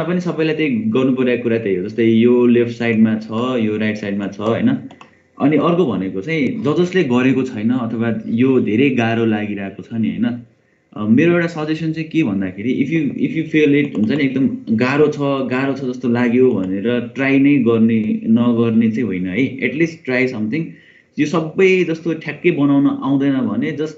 पनि सबैलाई त्यही गर्नु परेको कुरा त्यही हो। जस्तै यो लेफ्ट साइडमा छ, यो राइट साइडमा छ होइन। अनि अर्को भनेको चाहिँ जसले गरेको छैन अथवा यो धेरै गाह्रो लागिरहेको छ नि होइन, मेरो एउटा सजेसन चाहिँ के भन्दाखेरि इफ यु फेल इट हुन्छ नि, एकदम गाह्रो छ जस्तो लाग्यो भनेर ट्राई नै नगर्ने चाहिँ होइन है। At least try something. यो सबै जस्तो ठ्याक्कै बनाउन आउँदैन भने जस्ट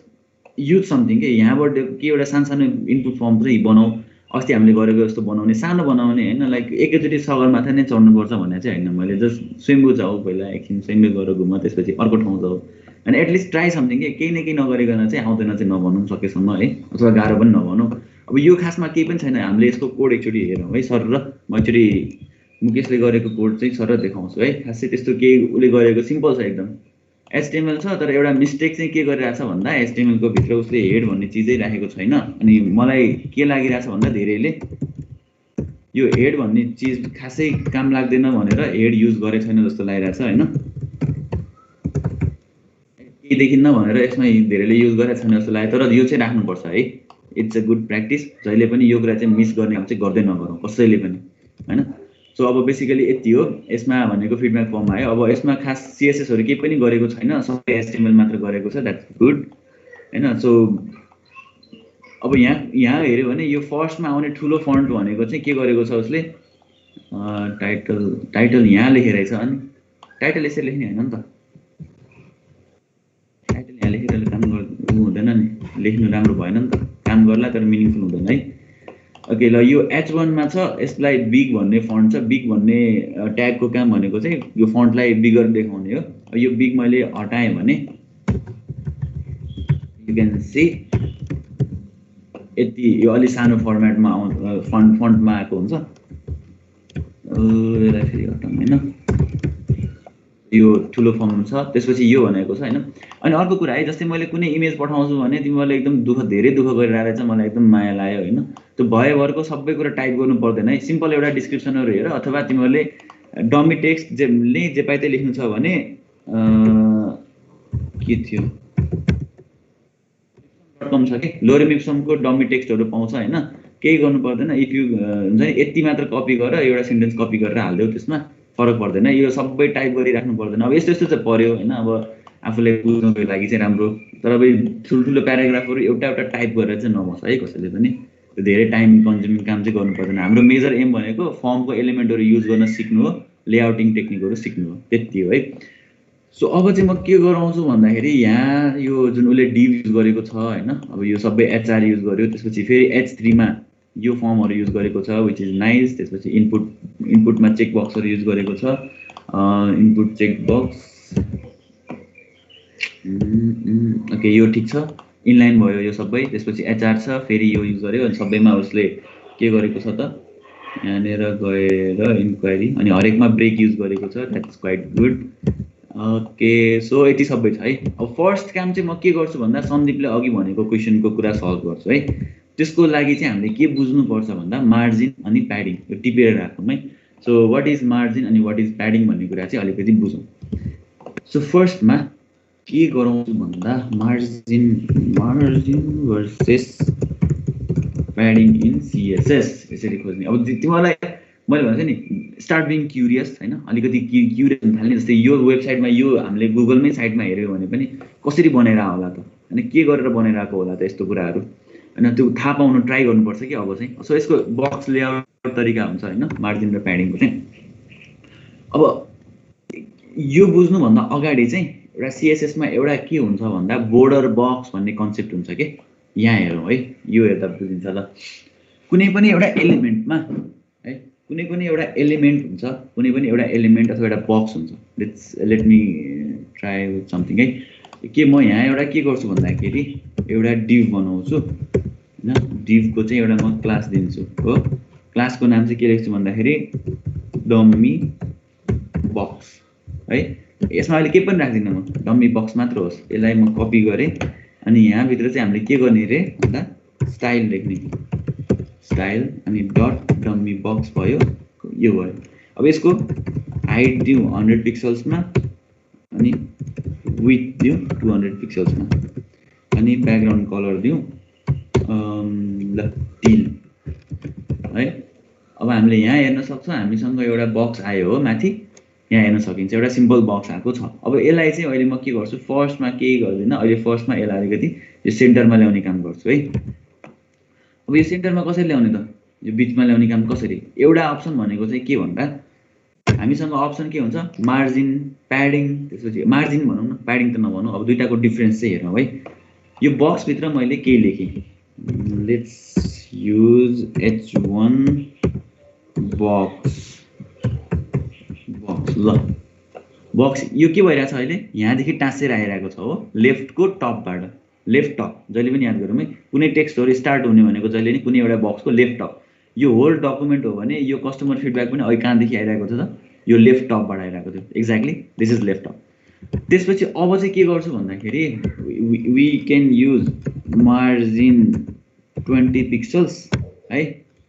युज समथिङ के यहाँबाट के एउटा सानो इनपुट फर्म चाहिँ बनाऊ। अस्ति हामीले गरेको जस्तो बनाउने, सानो बनाउने होइन, लाइक एकैचोटि सगरमाथा नै चढ्नुपर्छ भन्ने चाहिँ होइन। मैले जस्ट स्विम्बु जाऊ पहिला, एकछिन स्विम्बु गरेर घुम, त्यसपछि अर्को ठाउँ जाऊ अनि एटलिस्ट ट्राई समथिङ के केही न केही नगरिकन चाहिँ आउँदैन चाहिँ नभनौँ सकेसम्म है, अथवा गाह्रो पनि नभनौँ। अब यो खासमा केही पनि छैन, हामीले यसको कोड एकचोटि हेरौँ है सर। र म एकचोटि मुकेशले गरेको कोड चाहिँ सर देखाउँछु है। खासै त्यस्तो केही उसले गरेको सिम्पल छ एकदम, HTML छ। तर एउटा मिस्टेक चाहिँ के गरिरहेछ भन्दा HTML को भित्र उसले हेड भन्ने चिजै राखेको छैन। अनि मलाई के लागिरहेछ भन्दा धेरैले यो हेड भन्ने चिज खासै काम लाग्दैन भनेर हेड युज गरे छैन जस्तो लागिरहेछ होइन। केही देखिन्न भनेर यसमा धेरैले युज गरेको छैन जस्तो लाग्यो। तर यो चाहिँ राख्नुपर्छ है, इट्स अ गुड प्र्याक्टिस। जहिले पनि यो कुरा चाहिँ मिस गर्ने काम चाहिँ गर्दै नगरौँ कसैले पनि होइन। सो अब बेसिकली यति हो यसमा भनेको फिडब्याक फर्ममा है। अब यसमा खास CSSहरू केही पनि गरेको छैन, सबै HTML मात्र गरेको छ, द्याट्स गुड होइन। सो अब यहाँ हेऱ्यो भने यो फर्स्टमा आउने ठुलो फन्ट भनेको चाहिँ के गरेको छ उसले, टाइटल यहाँ लेखेरहेछ। अनि टाइटल यसरी लेख्ने होइन नि त, टाइटल यहाँ लेखेर काम गर्नु हुँदैन नि, लेख्नु राम्रो भएन नि त, काम गर्ला तर मिनिङफुल हुँदैन है। ओके ल, यो H1 मा छ, यसलाई बिग भन्ने फन्ट छ। बिग भन्ने ट्यागको काम भनेको चाहिँ यो फन्टलाई बिगर देखाउने हो। यो बिग मैले हटाएँ भने यु क्यान सी यति यो अलि सानो फर्मेटमा फन्टमा आएको हुन्छ। यसलाई फेरि हटाउँ होइन, यो ठुलो फर्म छ, त्यसपछि यो भनेको छ होइन। अनि अर्को कुरा है, जस्तै मैले कुनै इमेज पठाउँछु भने तिमीहरूले एकदम धेरै दुःख गरिरहेको छ, मलाई एकदम माया लाग्यो होइन। त्यो भयोभरको सबै कुरा टाइप गर्नु पर्दैन है, सिम्पल एउटा डिस्क्रिप्सनहरू हेर, अथवा तिमीहरूले डमी टेक्स्ट जे पाए त्यही लेख्नु छ भने के थियो कम छ कि लोरेमिप्समको डमी टेक्स्टहरू पाउँछ होइन। केही गर्नु पर्दैन, इफ यु हुन्छ नि यति मात्र कपी गर, एउटा सेन्टेन्स कपी गरेर हालिदेऊ, त्यसमा फरक पर्दैन। यो सबै टाइप गरिराख्नु पर्दैन। अब यस्तो चाहिँ पर्यो होइन, अब आफूले बुझ्नको लागि चाहिँ राम्रो। तर अब ठुल्ठुलो प्याराग्राफहरू एउटा टाइप गरेर चाहिँ नबस्छ है कसैले पनि, त्यो धेरै टाइम कन्ज्युमिङ काम चाहिँ गर्नु पर्दैन। हाम्रो मेजर एम भनेको फर्मको एलिमेन्टहरू युज गर्न सिक्नु हो, लेआउटिङ टेक्निकहरू सिक्नु हो, त्यति हो है। सो अब चाहिँ म के गराउँछु भन्दाखेरि यहाँ यो जुन उसले डिभ युज गरेको छ होइन, अब यो सबै HR युज गर्यो, त्यसपछि फेरि H3 मा यो फर्महरू युज गरेको छ, विच इज नाइस। त्यसपछि इनपुटमा चेक बक्सहरू युज गरेको छ, इनपुट चेक बक्स। ओके यो ठिक छ, इनलाइन भयो यो सबै। त्यसपछि HR छ, फेरि यो युज गर्यो। अनि सबैमा उसले के गरेको छ त, यहाँनिर गएर इन्क्वायरी, अनि हरेकमा ब्रेक युज गरेको छ, that's quite good. Okay so यति सबै छ है। अब फर्स्ट काम चाहिँ म के गर्छु भन्दा सन्दीपले अघि भनेको क्वेसनको कुरा सल्भ गर्छु है। त्यसको लागि चाहिँ हामीले के बुझ्नुपर्छ भन्दा मार्जिन अनि प्याडिङ, यो टिपेर राखौँ है। सो वाट इज मार्जिन अनि वाट इज प्याडिङ भन्ने कुरा चाहिँ अलिकति बुझौँ। सो फर्स्टमा के गराउँछु भन्दा margin versus padding in CSS यसरी खोज्ने। अब तिमीहरूलाई मैले भन्छ नि स्टार्ट बिङ क्युरियस होइन, अलिकति क्युरियस हुन थाल्ने। जस्तै यो वेबसाइटमा यो हामीले गुगलमै साइटमा हेऱ्यो भने पनि कसरी बनाइरहेको होला त, होइन के गरेर बनाइरहेको होला त यस्तो कुराहरू होइन, त्यो थाहा पाउनु ट्राई गर्नुपर्छ कि अब चाहिँ। सो यसको बक्स लेआउट तरिका हुन्छ होइन मार्जिन र प्याडिङको चाहिँ। अब यो बुझ्नुभन्दा अगाडि चाहिँ एउटा CSSमा एउटा के हुन्छ भन्दा बोर्डर बक्स भन्ने कन्सेप्ट हुन्छ कि, यहाँ हेरौँ है, यो हेर्दा बुझिन्छ ल। कुनै पनि एउटा एलिमेन्टमा है, कुनै पनि एउटा एलिमेन्ट हुन्छ, कुनै पनि एउटा एलिमेन्ट अथवा एउटा बक्स हुन्छ। Let me try with something है। के म यहाँ एउटा के गर्छु भन्दाखेरि एउटा डिभ बनाउँछु होइन, डिभको चाहिँ एउटा म क्लास दिन्छु हो। क्लासको नाम चाहिँ के लेख्छु भन्दाखेरि डम्मी बक्स है। यसमा अहिले केही पनि राख्दिनँ म, डम्मी बक्स मात्र होस्। यसलाई म कपी गरेँ अनि यहाँभित्र चाहिँ हामीले के गर्ने रे भन्दा स्टाइल लेख्ने, स्टाइल अनि डट डम्मी बक्स भयो, यो भयो। अब यसको हाइट दिउँ 100 पिक्सल्समा अनि विथ दिउँ 200 पिक्सल्समा अनि ब्याकग्राउन्ड कलर दिउँ ल टिल है। अब हामीले यहाँ हेर्न सक्छौँ हामीसँग एउटा बक्स आयो हो माथि, यहाँ हेर्न सकिन्छ एउटा सिम्पल बक्स आएको छ। अब यसलाई चाहिँ अहिले म के गर्छु, फर्स्टमा केही गर्दिनँ, अहिले फर्स्टमा यसलाई अलिकति यो सेन्टरमा ल्याउने काम गर्छु है। अब यो सेन्टरमा कसरी ल्याउने त, यो बिचमा ल्याउने काम कसरी? एउटा अप्सन भनेको चाहिँ के भन्दा हामीसँग अप्सन के हुन्छ, मार्जिन, प्याडिङ, त्यसपछि मार्जिन भनौँ न, प्याडिङ त नभनौँ। अब दुईटाको डिफ्रेन्स चाहिँ हेरौँ है। यो बक्सभित्र मैले के लेखेँ, लेट्स युज H1 बक्स। ल बक्स यो के भइरहेछ अहिले, यहाँदेखि टाँसेर आइरहेको छ हो, लेफ्टको टपबाट, लेफ्ट टप। जहिले पनि याद गरौँ है, कुनै टेक्स्टहरू स्टार्ट हुने भनेको जहिले नि कुनै एउटा बक्सको लेफ्ट टप। यो होल डकुमेन्ट हो भने यो कस्टमर फिडब्याक पनि अहिले कहाँदेखि आइरहेको छ त, यो लेफ्ट टपबाट आइरहेको थियो। Exactly this is left top. त्यसपछि अब चाहिँ के गर्छु भन्दाखेरि we can use margin 20 pixels है।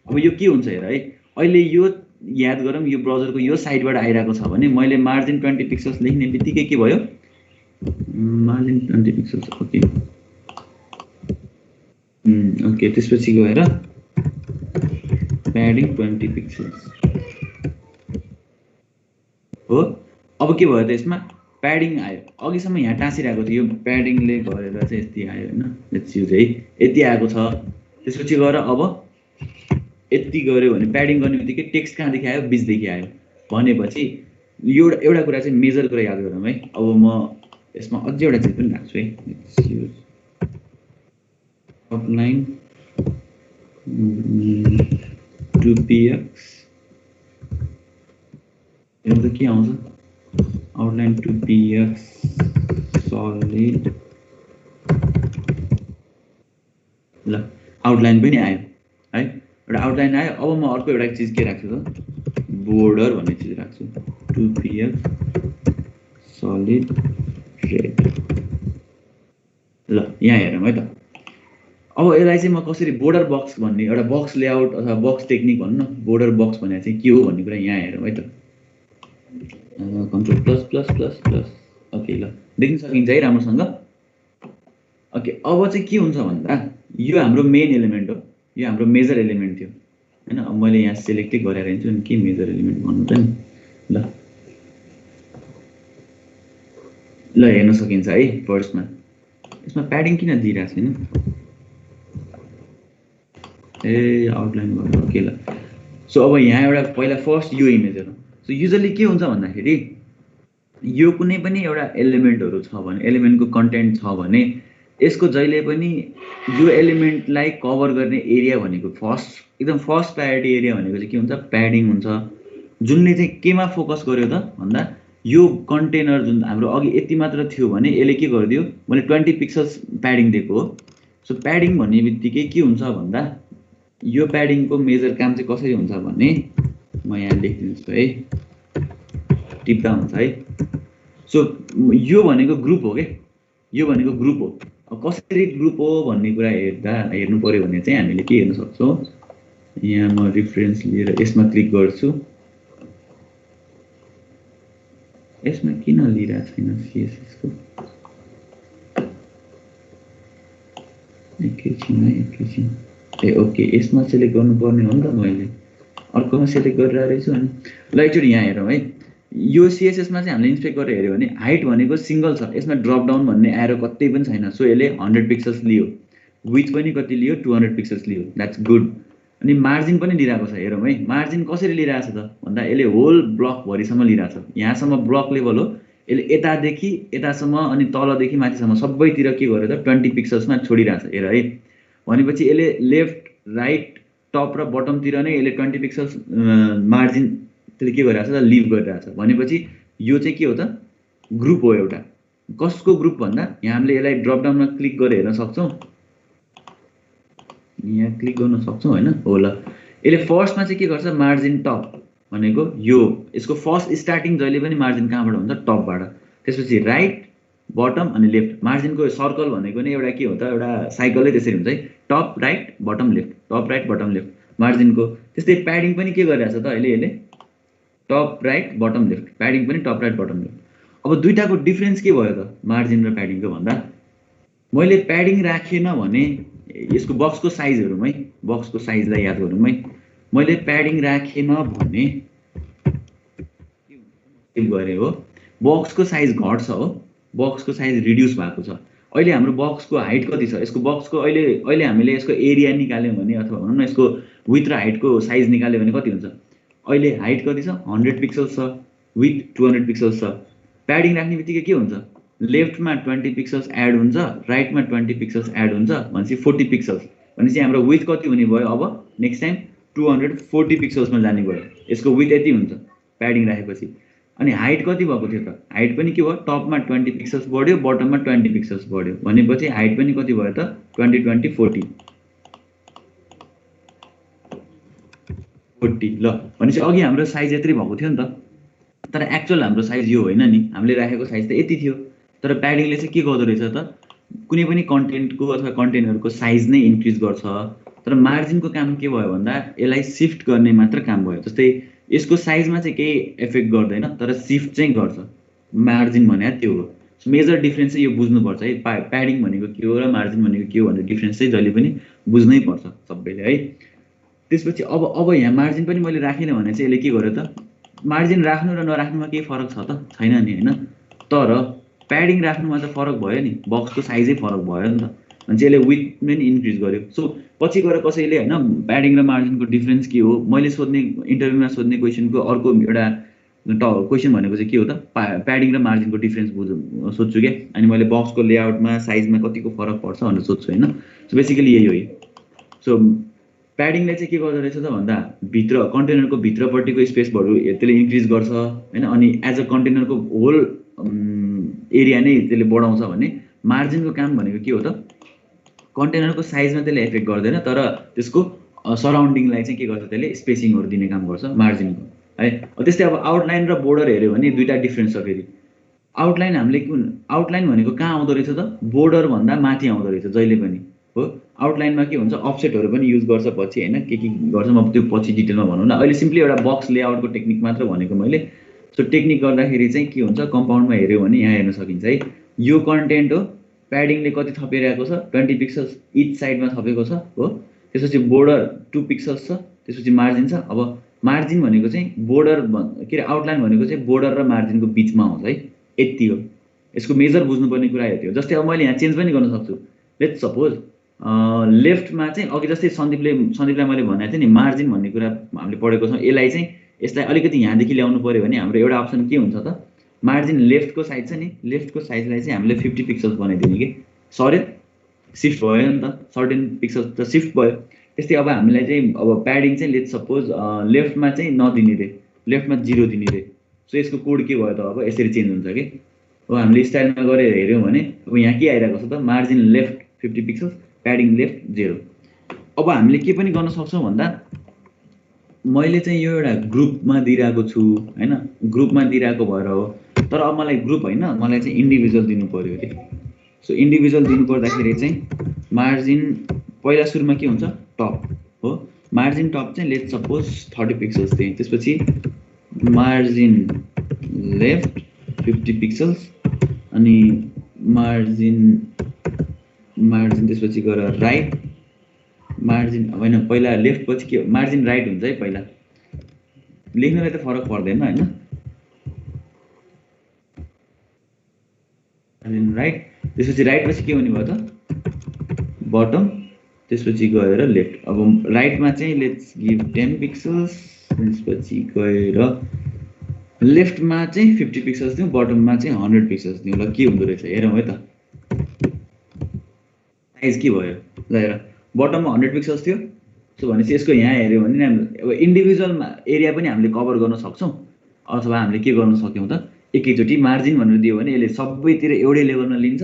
अब यो के हुन्छ हेर है, अहिले यो याद गरौँ, यो ब्राउजरको यो साइडबाट आइरहेको छ भने मैले मार्जिन 20 पिक्सल्स लेख्ने बित्तिकै के भयो, मार्जिन 20 पिक्सल्स। ओके ओके, त्यसपछि गएर प्याडिङ 20 पिक्सल्स हो। अब के भयो त यसमा, प्याडिङ आयो। अघिसम्म यहाँ टाँसिरहेको थियो, यो प्याडिङले गरेर चाहिँ यति आयो होइन, लेट्स युज है, यति आएको छ। त्यसपछि गएर अब यति गऱ्यो भने प्याडिङ गर्ने बित्तिकै टेक्स्ट कहाँदेखि आयो, बिचदेखि आयो भनेपछि एउटा कुरा चाहिँ मेजर कुरा याद गरौँ है। अब म यसमा अझै एउटा चिज पनि राख्छु है, लेट्स युज आउटलाइन 2px। यो त के आउँछ, आउटलाइन 2px सलिड। ल आउटलाइन पनि आयो है, एउटा आउटलाइन आयो। अब म अर्को एउटा चिज के राख्छु त, बोर्डर भन्ने चिज राख्छु, 2px सलिड रेड। ल यहाँ हेरौँ है त। अब यसलाई चाहिँ म कसरी बोर्डर बक्स भन्ने एउटा बक्स लेआउट अथवा बक्स टेक्निक भनौँ न, बोर्डर बक्स भने चाहिँ के हो भन्ने कुरा यहाँ हेरौँ है त। Control plus plus plus plus. Okay ल देख्न सकिन्छ है राम्रोसँग। ओके अब चाहिँ के हुन्छ भन्दा यो हाम्रो मेन एलिमेन्ट हो, यो हाम्रो मेजर एलिमेन्ट थियो होइन। अब मैले यहाँ सेलेक्टै गरेर हिँड्छु नि, के मेजर एलिमेन्ट भन्नु त नि। ल हेर्न सकिन्छ है फर्स्टमा, यसमा प्याडिङ किन दिइरहेको छैन, ए आउटलाइन गर्नु। ओके ल, सो अब यहाँ एउटा पहिला फर्स्ट यो इमेज हेरौँ। सो युजली के हुन्छ भन्दाखेरि यो कुनै पनि एउटा एलिमेन्टहरू छ भने, एलिमेन्टको कन्टेन्ट छ भने यसको जहिले पनि यो एलिमेन्टलाई कभर गर्ने एरिया भनेको एकदम फर्स्ट प्रायोरिटी एरिया भनेको चाहिँ के हुन्छ, प्याडिङ हुन्छ। जुनले चाहिँ केमा फोकस गर्यो त भन्दा यो कन्टेनर जुन हाम्रो अघि यति मात्र थियो भने यसले के गरिदियो, मैले 20 पिक्सल्स प्याडिङ दिएको हो। सो प्याडिङ भन्ने बित्तिकै के हुन्छ भन्दा यो प्याडिङको मेजर काम चाहिँ कसरी हुन्छ भने म यहाँ लेखिदिन्छु है, टिप्दा हुन्छ है। सो यो भनेको ग्रुप हो के, यो भनेको ग्रुप हो। अब कसरी ग्रुप हो भन्ने कुरा हेर्नु पर्यो भने चाहिँ हामीले के हेर्न सक्छौँ, यहाँ म रिफरेन्स लिएर यसमा क्लिक गर्छु। यसमा किन लिइरहेको छैन सिएसएसको, एकैछिन। ए ओके, यसमा सेलेक्ट गर्नुपर्ने हो नि त, मैले अर्कोमा सेलेक्ट गरेर रहेछु। अनि ल एकचोटि यहाँ हेरौँ है, यो सिएसएसमा चाहिँ हामीले इन्सपेक्ट गरेर हेऱ्यो भने हाइट भनेको सिङ्गल छ, यसमा ड्रप डाउन भन्ने एरो कतै पनि छैन। सो यसले 100 पिक्सल्स लियो, विथ पनि कति लियो, 200 पिक्सल्स लियो, द्याट्स गुड। अनि मार्जिन पनि लिइरहेको छ, हेरौँ है मार्जिन कसरी लिइरहेको छ त भन्दा यसले होल ब्लकभरिसम्म लिइरहेको छ। यहाँसम्म ब्लक लेभल हो, यसले यतादेखि यतासम्म अनि तलदेखि माथिसम्म सबैतिर के गर्यो त 20 पिक्सल्समा छोडिरहेको छ। हेर है, भनेपछि यसले लेफ्ट राइट टप र बटमतिर नै यसले 20 पिक्सल्स मार्जिन त्यसले के गरिरहेको छ त, लिभ गरिरहेको छ। भनेपछि यो चाहिँ के हो त, ग्रुप हो एउटा। कसको ग्रुप भन्दा यहाँ हामीले यसलाई ड्रप डाउनमा क्लिक गरेर हेर्न सक्छौँ, यहाँ क्लिक गर्न सक्छौँ होइन। हो ल, यसले फर्स्टमा चाहिँ के गर्छ, मार्जिन टप भनेको यो यसको फर्स्ट स्टार्टिङ जहिले पनि मार्जिन कहाँबाट हुन्छ, टपबाट। त्यसपछि राइट बटम अनि लेफ्ट। मार्जिनको सर्कल भनेको नै एउटा के हो त, एउटा साइकलै त्यसरी हुन्छ है, top right bottom left, top right bottom left मार्जिनको। त्यस्तै प्याडिङ पनि के गरिरहेछ त अहिले, यसले top right bottom left, padding पनि टप राइट बटम लेफ्ट। अब दुईटाको डिफ्रेन्स के भयो त मार्जिन र प्याडिङको भन्दा, मैले प्याडिङ राखेन भने यसको बक्सको साइज हेरौँ है, बक्सको साइजलाई याद गरौँ है। मैले प्याडिङ राखेन भने सेभ गरेँ हो, बक्सको साइज घट्छ हो, बक्सको साइज रिड्युस भएको छ। अहिले हाम्रो बक्सको हाइट कति छ, यसको बक्सको अहिले अहिले हामीले यसको एरिया निकाल्यौँ भने अथवा भनौँ न यसको विथ र हाइटको साइज निकाल्यो भने कति हुन्छ? अहिले हाइट कति छ? 100 पिक्सल्स छ, विथ 200 पिक्सल्स छ। प्याडिङ राख्ने बित्तिकै के हुन्छ? लेफ्टमा 20 पिक्सल्स एड हुन्छ, राइटमा 20 पिक्सल्स एड हुन्छ, भनेपछि 40 पिक्सल्स। भनेपछि हाम्रो विथ कति हुने भयो? अब नेक्स्ट टाइम 240 पिक्सल्समा जाने भयो। यसको विथ यति हुन्छ प्याडिङ राखेपछि। अनि हाइट कति भएको थियो त? हाइट पनि के भयो? टपमा 20 पिक्सल्स बढ्यो, बटममा 20 पिक्सल्स बढ्यो, भनेपछि हाइट पनि कति भयो त? 20 20 40 40। ल भनेपछि अघि हाम्रो साइज यत्रै भएको थियो नि त, तर एक्चुअल हाम्रो साइज यो होइन नि, हामीले राखेको साइज त यति थियो। तर प्याडिङले चाहिँ के गर्दो रहेछ त? कुनै पनि कन्टेन्टको अथवा कन्टेनरको साइज नै इन्क्रिज गर्छ, तर मार्जिनको काम के भयो भन्दा यसलाई सिफ्ट गर्ने मात्र काम भयो। जस्तै यसको साइजमा चाहिँ केही इफेक्ट गर्दैन, तर सिफ्ट चाहिँ गर्छ। मार्जिन भने त्यो हो। मेजर डिफ्रेन्स चाहिँ यो बुझ्नुपर्छ है, प्याडिङ भनेको के हो र मार्जिन भनेको के हो भन्ने डिफ्रेन्स चाहिँ जहिले पनि बुझ्नै पर्छ सबैले है। त्यसपछि अब यहाँ मार्जिन पनि मैले राखिनँ भने चाहिँ यसले के गर्यो त? मार्जिन राख्नु र नराख्नुमा केही फरक छ त? छैन नि होइन। तर प्याडिङ राख्नुमा त फरक भयो नि, बक्सको साइजै फरक भयो नि त, भने चाहिँ यसले विथ पनि इन्क्रिज गर्यो। सो पछि गएर कसैले होइन प्याडिङ र मार्जिनको डिफ्रेन्स के हो, मैले सोध्ने इन्टरभ्यूमा सोध्ने क्वेसनको अर्को एउटा क्वेसन भनेको चाहिँ के हो त? प्याडिङ र मार्जिनको डिफ्रेन्स सोध्छु क्या। अनि मैले बक्सको लेआउटमा साइजमा कतिको फरक पर्छ भनेर सोध्छु होइन। सो बेसिकली यही हो। सो प्याडिङले चाहिँ के गर्दो रहेछ त भन्दा भित्र कन्टेनरको भित्रपट्टिको स्पेसहरू त्यसले इन्क्रिज गर्छ होइन। अनि एज अ कन्टेनरको होल एरिया नै त्यसले बढाउँछ भने मार्जिनको काम भनेको के हो त? कन्टेनरको साइजमा त्यसले इफेक्ट गर्दैन, तर त्यसको सराउन्डिङलाई चाहिँ के गर्छ? त्यसले स्पेसिङहरू दिने काम गर्छ मार्जिनको है। त्यस्तै अब आउटलाइन र बोर्डर हेऱ्यो भने दुईवटा डिफ्रेन्स छ फेरि। आउटलाइन हामीले आउटलाइन भनेको कहाँ आउँदो रहेछ त? बोर्डर भन्दा माथि आउँदो रहेछ जहिले पनि हो। आउटलाइनमा के हुन्छ? अफसेटहरू पनि युज गर्छ पछि होइन, के गर्छ म त्यो पछि डिटेलमा भनौँ न। अहिले सिम्पली एउटा बक्स लेआउटको टेक्निक मात्र भनेको मैले। सो टेक्निक गर्दाखेरि चाहिँ के हुन्छ? कम्पाउन्डमा हेऱ्यो भने यहाँ हेर्न सकिन्छ है, यो कन्टेन्ट हो, प्याडिङले कति थपिरहेको छ? 20 पिक्सल्स इच साइडमा थपेको छ हो। त्यसपछि बोर्डर 2 पिक्सल्स छ, त्यसपछि मार्जिन छ। अब मार्जिन भनेको चाहिँ बोर्डर के अरे आउटलाइन भनेको चाहिँ बोर्डर र मार्जिनको बिचमा आउँछ है, यति हो। यसको मेजर बुझ्नुपर्ने कुरा यति हो। जस्तै अब मैले यहाँ चेन्ज पनि गर्न सक्छु। लेट्स सपोज लेफ्टमा चाहिँ अघि जस्तै सन्दीपलाई मैले भनेको थिएँ नि, मार्जिन भन्ने कुरा हामीले पढेको छौँ। यसलाई चाहिँ यसलाई अलिकति यहाँदेखि ल्याउनु पऱ्यो भने हाम्रो एउटा अप्सन के हुन्छ त? मार्जिन लेफ्टको साइड छ नि, लेफ्टको साइजलाई चाहिँ हामीले 50 पिक्सल्स बनाइदिने कि सरी सिफ्ट भयो नि त, सर्टेन पिक्सल्स त सिफ्ट भयो। त्यस्तै अब हामीलाई चाहिँ अब प्याडिङ चाहिँ लेट्स सपोज लेफ्टमा चाहिँ नदिने रे, लेफ्टमा 0 दिने रे। सो यसको कोड के भयो त? अब यसरी चेन्ज हुन्छ कि अब हामीले स्टाइलमा गरेर हेऱ्यौँ भने अब यहाँ के आइरहेको छ त? Margin left 50 pixels, padding left 0। अब हामीले के पनि गर्न सक्छौँ भन्दा मैले चाहिँ यो एउटा ग्रुपमा दिइरहेको छु होइन, ग्रुपमा दिइरहेको भएर हो। तर अब मलाई ग्रुप होइन, मलाई चाहिँ इन्डिभिजुअल दिनु पऱ्यो अरे। सो इन्डिभिजुअल दिनु पर्दाखेरि चाहिँ मार्जिन पहिला सुरुमा के हुन्छ? टप हो। मार्जिन टप चाहिँ लेट्स सपोज 30 पिक्सल्स दिएँ, त्यसपछि मार्जिन लेफ्ट 50 पिक्सल्स, अनि मार्जिन त्यसपछि गएर राइट मार्जिन होइन, पहिला लेफ्ट पछि के मार्जिन राइट हुन्छ है। पहिला लेख्नलाई त फरक पर्दैन होइन, मार्जिन राइट, त्यसपछि राइट पछि के हुने भयो त? बटम, त्यसपछि गएर लेफ्ट। अब राइटमा चाहिँ लेट्स गिभ 10 पिक्सल्स, त्यसपछि गएर लेफ्टमा चाहिँ 50 पिक्सल्स दिउँ, बटममा चाहिँ 100 पिक्सल्स दिउँ। ल के हुँदो रहेछ हेरौँ है त, साइज के भयो? ल हेर, बटममा 100 पिक्सल्स थियो। सो भनेपछि यसको यहाँ हेऱ्यो भने अब इन्डिभिजुअल एरिया पनि हामीले कभर गर्न सक्छौँ, अथवा हामीले के गर्न सक्यौँ त? एकैचोटि मार्जिन भनेर दियो भने यसले सबैतिर एउटै लेभलमा लिन्छ,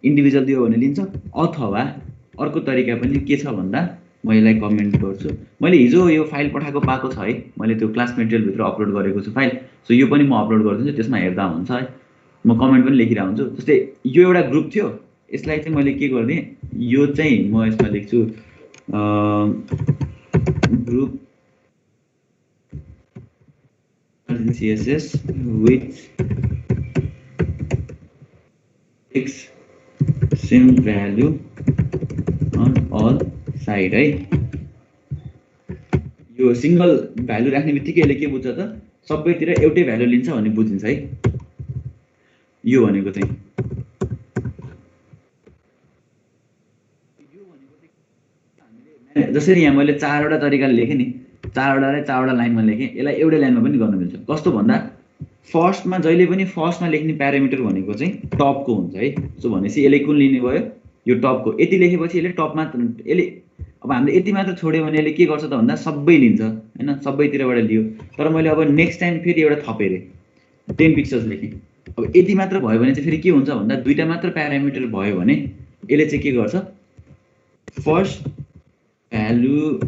इन्डिभिजुअल दियो भने लिन्छ। अथवा अर्को तरिका पनि के छ भन्दा म यसलाई कमेन्ट गर्छु। मैले हिजो यो फाइल पठाएको पाएको छ है, मैले त्यो क्लास मेटेरियलभित्र अपलोड गरेको छु फाइल। सो यो पनि म अपलोड गरिदिन्छु, त्यसमा हेर्दा हुन्छ है। म कमेन्ट पनि लेखिरहेको हुन्छु। जस्तै यो एउटा ग्रुप थियो, यसलाई चाहिँ मैले के गरिदिएँ, यो चाहिँ म यसमा लेख्छु group CSS with fixed same value on all side है। यो सिंगल भ्यालु राख्ने बित्तिकै यसले के बुझ्छ त सबैतिर एउटै भ्यालु लिन्छ भन्ने बुझिन्छ है। यो भनेको चाहिँ जसरी यहाँ मैले 4वटा तरिकाले लेखेँ नि, 4वटा लाइनमा लेखेँ, यसलाई एउटै लाइनमा पनि गर्न मिल्छ। कस्तो भन्दा फर्स्टमा जहिले पनि फर्स्टमा लेख्ने प्यारामिटर भनेको चाहिँ टपको हुन्छ है। सो भनेपछि यसले कुन लिने भयो, यो टपको। यति लेखेपछि यसले टप मात्र, यसले अब हामीले यति मात्र छोड्यो भने यसले के गर्छ त भन्दा सबै लिन्छ हैन, सबैतिरबाट लियो। तर मैले अब नेक्स्ट टाइम फेरि एउटा थपेँ रे 10 पिक्सल्स लेखेँ। अब यति मात्र भयो भने चाहिँ फेरि के हुन्छ भन्दा दुईटा मात्र प्यारामिटर भयो भने यसले चाहिँ के गर्छ, first value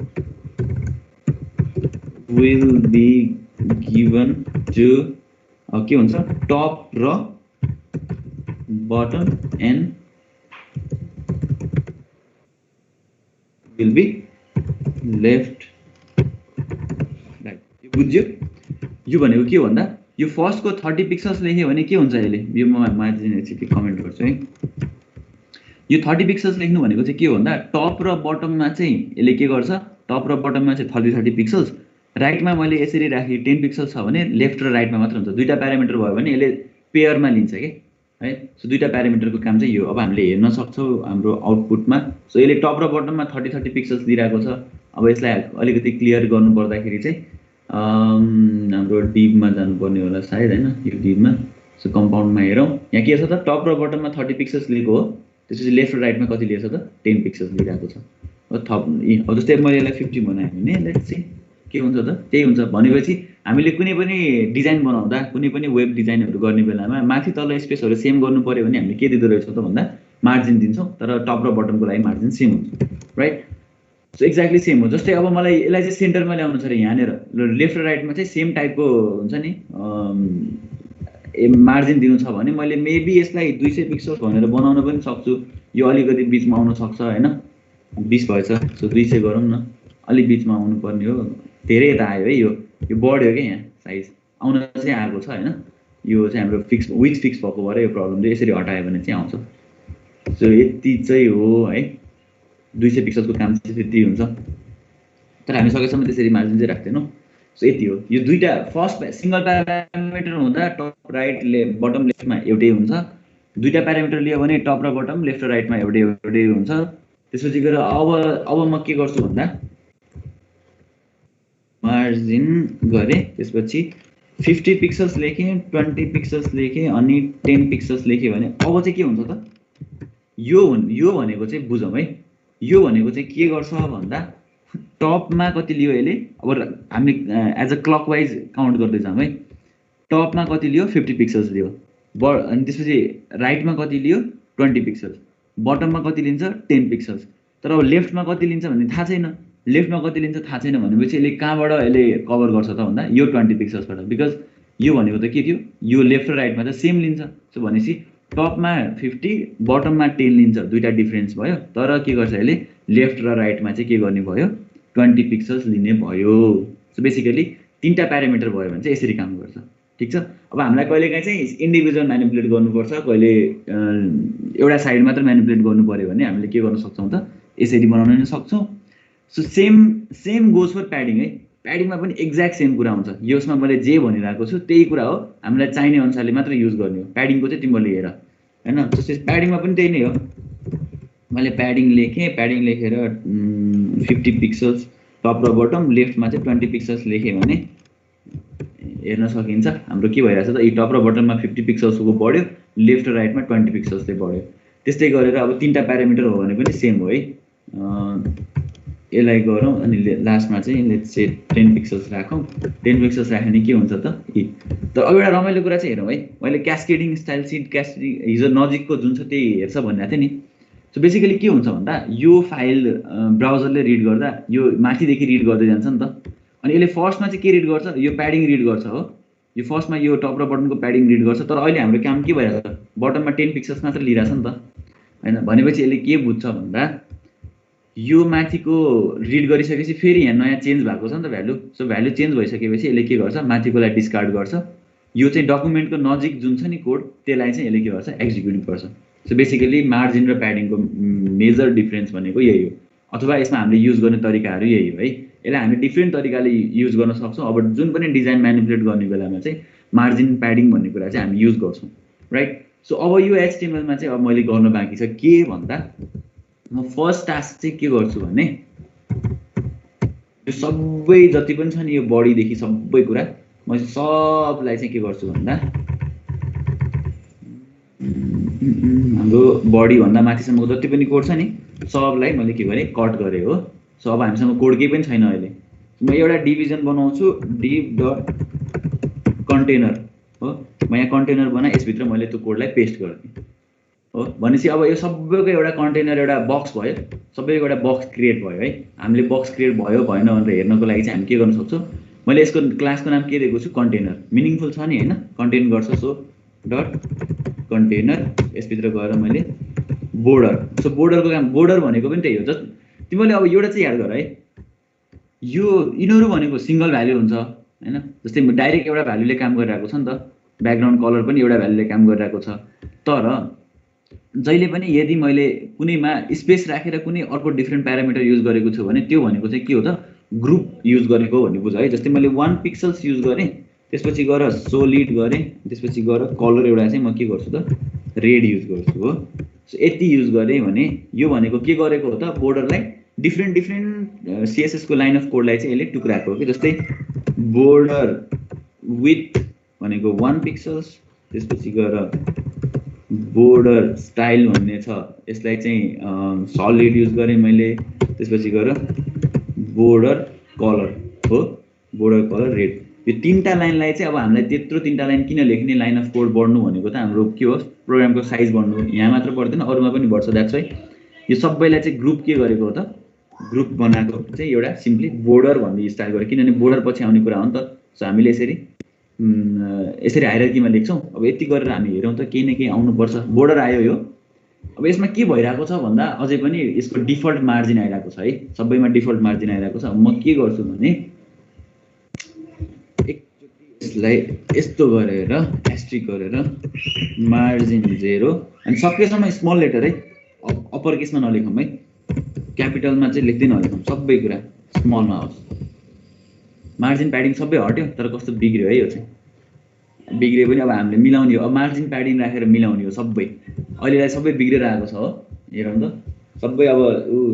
will be given to के हुन्छ टप र bottom and will be left right। यो बुझ्यो? यो भनेको के भन्दा यो फर्स्टको 30 पिक्सल्स लेख्यो भने के हुन्छ यसले, यो म माथि एकचोटि कमेन्ट गर्छु है। यो 30 पिक्सल्स लेख्नु भनेको चाहिँ के हो भन्दा टप र बटममा चाहिँ यसले के गर्छ, टप र बटममा चाहिँ 30 पिक्सल्स, राइटमा मैले यसरी राखेँ 10 पिक्सल्स छ भने लेफ्ट र राइटमा मात्र हुन्छ। दुईटा प्यारामिटर भयो भने यसले पेयरमा लिन्छ के है। सो दुईटा प्यारामिटरको काम चाहिँ यो। अब हामीले हेर्न सक्छौँ हाम्रो आउटपुटमा। सो यसले टप र बटममा 30 पिक्सल्स दिइरहेको छ। अब यसलाई अलिकति क्लियर गर्नु पर्दाखेरि चाहिँ हाम्रो डिभमा जानुपर्ने होला सायद हैन, यो डिभमा। सो कम्पाउन्डमा हेरौँ, यहाँ के छ त टप र बटममा 30 पिक्सल्स लिएको हो, त्यसपछि लेफ्ट र राइटमा कति लिएछ त 10 पिक्सल्स लिइरहेको छ। अब जस्तै मैले यसलाई 50 बनाएँ भने लेट्स सी के हुन्छ त, त्यही हुन्छ। भनेपछि हामीले कुनै पनि डिजाइन बनाउँदा, कुनै पनि वेब डिजाइनहरू गर्ने बेलामा माथि तल स्पेसहरू सेम गर्नु पर्यो भने हामीले के दिँदो रहेछौँ त भन्दा मार्जिन दिन्छौँ, तर टप र बटमको लागि मार्जिन सेम हुन्छ राइट। सो एक्ज्याक्टली सेम हो। जस्तै अब मलाई यसलाई चाहिँ सेन्टरमा ल्याउनु छ अरे यहाँनिर, लेफ्ट र राइटमा चाहिँ सेम टाइपको हुन्छ नि मार्जिन दिनु छ भने मैले मेबी यसलाई 200 पिक्सल्स भनेर बनाउन पनि सक्छु। यो अलिकति बिचमा आउन सक्छ हैन, 20 भएछ। सो 200 गरौँ न, अलि बिचमा आउनु पर्ने हो। धेरै त आयो है, यो बढ्यो क्या, यहाँ साइज आउन चाहिँ आएको छ हैन। यो चाहिँ हाम्रो फिक्स विच फिक्स भएको भएर यो प्रब्लम चाहिँ यसरी हटायो भने चाहिँ आउँछ। सो यति चाहिँ हो है, 200 पिक्सलको काम चाहिँ त्यति हुन्छ। तर हामी सकेसम्म त्यसरी मार्जिन चाहिँ राख्दैनौँ। सो यति हो। यो दुईटा फर्स्ट सिंगल प्यारामिटर हुँदा टप राइट बटम लेफ्टमा एउटै हुन्छ। दुईटा प्यारामिटर लियो भने टप र बटम लेफ्ट र राइटमा एउटै हुन्छ। त्यसपछि गएर अब म के गर्छु भन्दा मार्जिन गरेँ, त्यसपछि 50 पिक्सल्स लेखेँ, 20 पिक्सल्स लेखेँ अनि 10 पिक्सल्स लेखेँ भने अब चाहिँ के हुन्छ त, यो भनेको चाहिँ बुझौँ है। यो भनेको चाहिँ के गर्छ भन्दा टपमा कति लियो यसले, अब हामी एज अ क्लकवाइज काउन्ट गर्दै जाउँ है। टपमा कति लियो 50 पिक्सल्स लियो, अनि त्यसपछि राइटमा कति लियो 20 पिक्सल्स, बटममा कति लिन्छ 10 पिक्सल्स। तर अब लेफ्टमा कति लिन्छ भन्ने थाहा छैन, लेफ्टमा कति लिन्छ थाहा छैन भनेपछि यसले कहाँबाट यसले कभर गर्छ त भन्दा यो 20 पिक्सल्सबाट। बिकज यो भनेको त के थियो, यो लेफ्ट र राइटमा त सेम लिन्छ। सो भनेपछि टपमा 50 बटममा 10 लिन्छ, दुईटा डिफरेन्स भयो। तर के गर्छ यसले लेफ्ट र राइटमा चाहिँ के गर्ने भयो 20 पिक्सल्स लिने भयो। सो बेसिकली तीनटा प्यारामिटर भयो भने चाहिँ यसरी काम गर्छ। ठिक छ। अब हामीलाई कहिलेकाहीँ चाहिँ इन्डिभिजुअल म्यानिपुलेट गर्नुपर्छ, कहिले एउटा साइड मात्र म्यानिपुलेट गर्नु पर्यो भने हामीले के गर्न सक्छौँ त यसरी बनाउन नि सक्छौँ। So same goes for padding है। प्याडिङमा पनि एक्ज्याक्ट सेम कुरा हुन्छ। यसमा मैले जे भनिरहेको छु त्यही कुरा हो, हामीलाई चाहिने अनुसारले मात्र युज गर्ने हो। प्याडिङको चाहिँ तिमीले हेर हैन। त्यसपछि प्याडिङमा पनि त्यही नै हो। मैले प्याडिङ लेखेँ, प्याडिङ लेखेर 50 पिक्सल्स टप र बटम, लेफ्टमा चाहिँ 20 पिक्सल्स लेखेँ भने हेर्न सकिन्छ हाम्रो के भइरहेछ त, यो टप र बटममा 50 पिक्सल्सको बढ्यो, लेफ्ट र राइटमा 20 पिक्सल्सले बढ्यो। त्यस्तै गरेर अब तीनटा प्यारामिटर हो भने पनि सेम हो है। यसलाई गरौँ अनि लास्टमा चाहिँ लेट्स से 10 पिक्सल्स राखौँ। 10 पिक्सल्स राख्यो भने के हुन्छ त तर अब एउटा रमाइलो कुरा चाहिँ हेरौँ है। मैले क्यास्केडिङ स्टाइल सिड क्यास्केडिङ हिजो नजिकको जुन छ त्यही हेर्छ भनिरहेको थिएँ नि। सो बेसिकली के हुन्छ भन्दा यो फाइल ब्राउजरले रिड गर्दा यो माथिदेखि रिड गर्दै जान्छ नि त। अनि यसले फर्स्टमा चाहिँ के रिड गर्छ, यो प्याडिङ रिड गर्छ हो। यो फर्स्टमा यो टप र बटमको प्याडिङ रिड गर्छ। तर अहिले हाम्रो काम के भइरहेछ त, बटममा 10 पिक्सल्स मात्र लिइरहेछ नि त हैन। भनेपछि यसले के बुझ्छ भन्दा यो माथिको रिड गरिसकेपछि फेरि यहाँ नयाँ चेन्ज भएको छ नि त भ्यालु। सो भ्यालु चेन्ज भइसकेपछि यसले के गर्छ, माथिकोलाई डिस्कार्ड गर्छ। यो चाहिँ डकुमेन्टको नजिक जुन छ नि कोड त्यसलाई चाहिँ यसले के गर्छ, एक्जिक्युट गर्छ। सो बेसिकली मार्जिन र प्याडिङको मेजर डिफरेन्स भनेको यही हो, अथवा यसमा हामीले युज गर्ने तरिकाहरू यही हो है। यसलाई हामी डिफ्रेन्ट तरिकाले युज गर्न सक्छौँ। अब जुन पनि डिजाइन म्यानिपुलेट गर्ने बेलामा चाहिँ मार्जिन प्याडिङ भन्ने कुरा चाहिँ हामी युज गर्छौँ, राइट। सो अब यो HTML-मा चाहिँ अब मैले गर्न बाँकी छ के भन्दा म फर्स्ट टास्क चाहिँ के गर्छु भने यो सबै जति पनि छ नि यो बडीदेखि सबै कुरा म सबलाई चाहिँ के गर्छु भन्दा हाम्रो बडी भन्दा माथिसम्मको जति पनि कोड छ नि सबलाई मैले के गरेँ कट गरेँ हो। सो अब हामीसँग कोड केही पनि छैन अहिले। म एउटा डिभिजन बनाउँछु div डट कन्टेनर हो। म यहाँ कन्टेनर बनाएँ, यसभित्र मैले त्यो कोडलाई पेस्ट गरिदिएँ हो। भनेपछि अब यो सबैको एउटा कन्टेनर एउटा बक्स भयो, सबैको एउटा बक्स क्रिएट भयो है। हामीले बक्स क्रिएट भयो भएन भनेर हेर्नको लागि चाहिँ हामी के गर्न सक्छौँ, मैले यसको क्लासको नाम के दिएको छु कन्टेनर, मिनिङफुल छ नि होइन, कन्टेन गर्छ। सो डट कन्टेनर, यसभित्र गएर मैले बोर्डर। सो बोर्डरको काम, बोर्डर भनेको पनि त्यही हो। जस्ट तिमीले अब एउटा चाहिँ याद गर है, यो यिनीहरू भनेको सिङ्गल भ्याल्यु हुन्छ होइन। जस्तै डाइरेक्ट एउटा भ्याल्युले काम गरिरहेको छ नि त, ब्याकग्राउन्ड कलर पनि एउटा भ्याल्युले काम गरिरहेको छ। तर जहिले पनि यदि मैले कुनैमा स्पेस राखेर कुनै अर्को डिफ्रेन्ट प्यारामिटर युज गरेको छु भने त्यो भनेको चाहिँ के हो त, ग्रुप युज गरेको भन्ने बुझ है। जस्तै मैले 1 पिक्सल्स युज गरेँ, त्यसपछि गएर सोलिड गरेँ, त्यसपछि गएर कलर एउटा चाहिँ म के गर्छु त रेड युज गर्छु हो। सो यति युज गरेँ भने यो भनेको के गरेको हो त, बोर्डरलाई डिफ्रेन्ट CSS को लाइन अफ कोडलाई चाहिँ यसले टुक्राएको हो कि। जस्तै बोर्डर विथ भनेको 1 पिक्सल्स, त्यसपछि गएर बोर्डर स्टाइल भन्ने छ, यसलाई चाहिँ सलिड युज गरेँ मैले, त्यसपछि गएर बोर्डर कलर हो, बोर्डर कलर रेड। यो तीनटा लाइनलाई चाहिँ अब हामीलाई त्यत्रो तीनटा लाइन किन लेख्ने, लाइन अफ कोड बढ्नु भनेको त हाम्रो के हो, प्रोग्रामको साइज बढ्नु। यहाँ मात्र बढ्दैन, अरूमा पनि बढ्छ। द्याट्स वाइ यो सबैलाई चाहिँ ग्रुप के गरेको हो त, ग्रुप बनाएको चाहिँ एउटा सिम्पली बोर्डर भन्ने स्टाइल गरेर, किनभने बोर्डर पछि आउने कुरा हो नि त। सो हामीले यसरी हायरार्कीमा लेख्छौँ। अब यति गरेर हामी हेरौँ त केही न केही आउनुपर्छ। बोर्डर आयो यो। अब यसमा के भइरहेको छ भन्दा अझै पनि यसको डिफल्ट मार्जिन आइरहेको छ है, सबैमा डिफल्ट मार्जिन आइरहेको छ। म के गर्छु भने एकचोटि यसलाई यस्तो गरेर एस्ट्रिक गरेर मार्जिन 0 अनि सकेसम्म स्मल लेटर है, अप्पर केसमा नलेखौँ है, क्यापिटलमा चाहिँ लेख्दै नलेखौँ, सबै कुरा स्मलमा होस्। मार्जिन प्याडिङ सबै हट्यो, तर कस्तो बिग्रियो है यो चाहिँ, बिग्रियो पनि अब हामीले मिलाउने हो। अब मार्जिन प्याडिङ राखेर मिलाउने हो सबै। अहिलेलाई सबै बिग्रेर आएको छ हो, हेरौँ त सबै। अब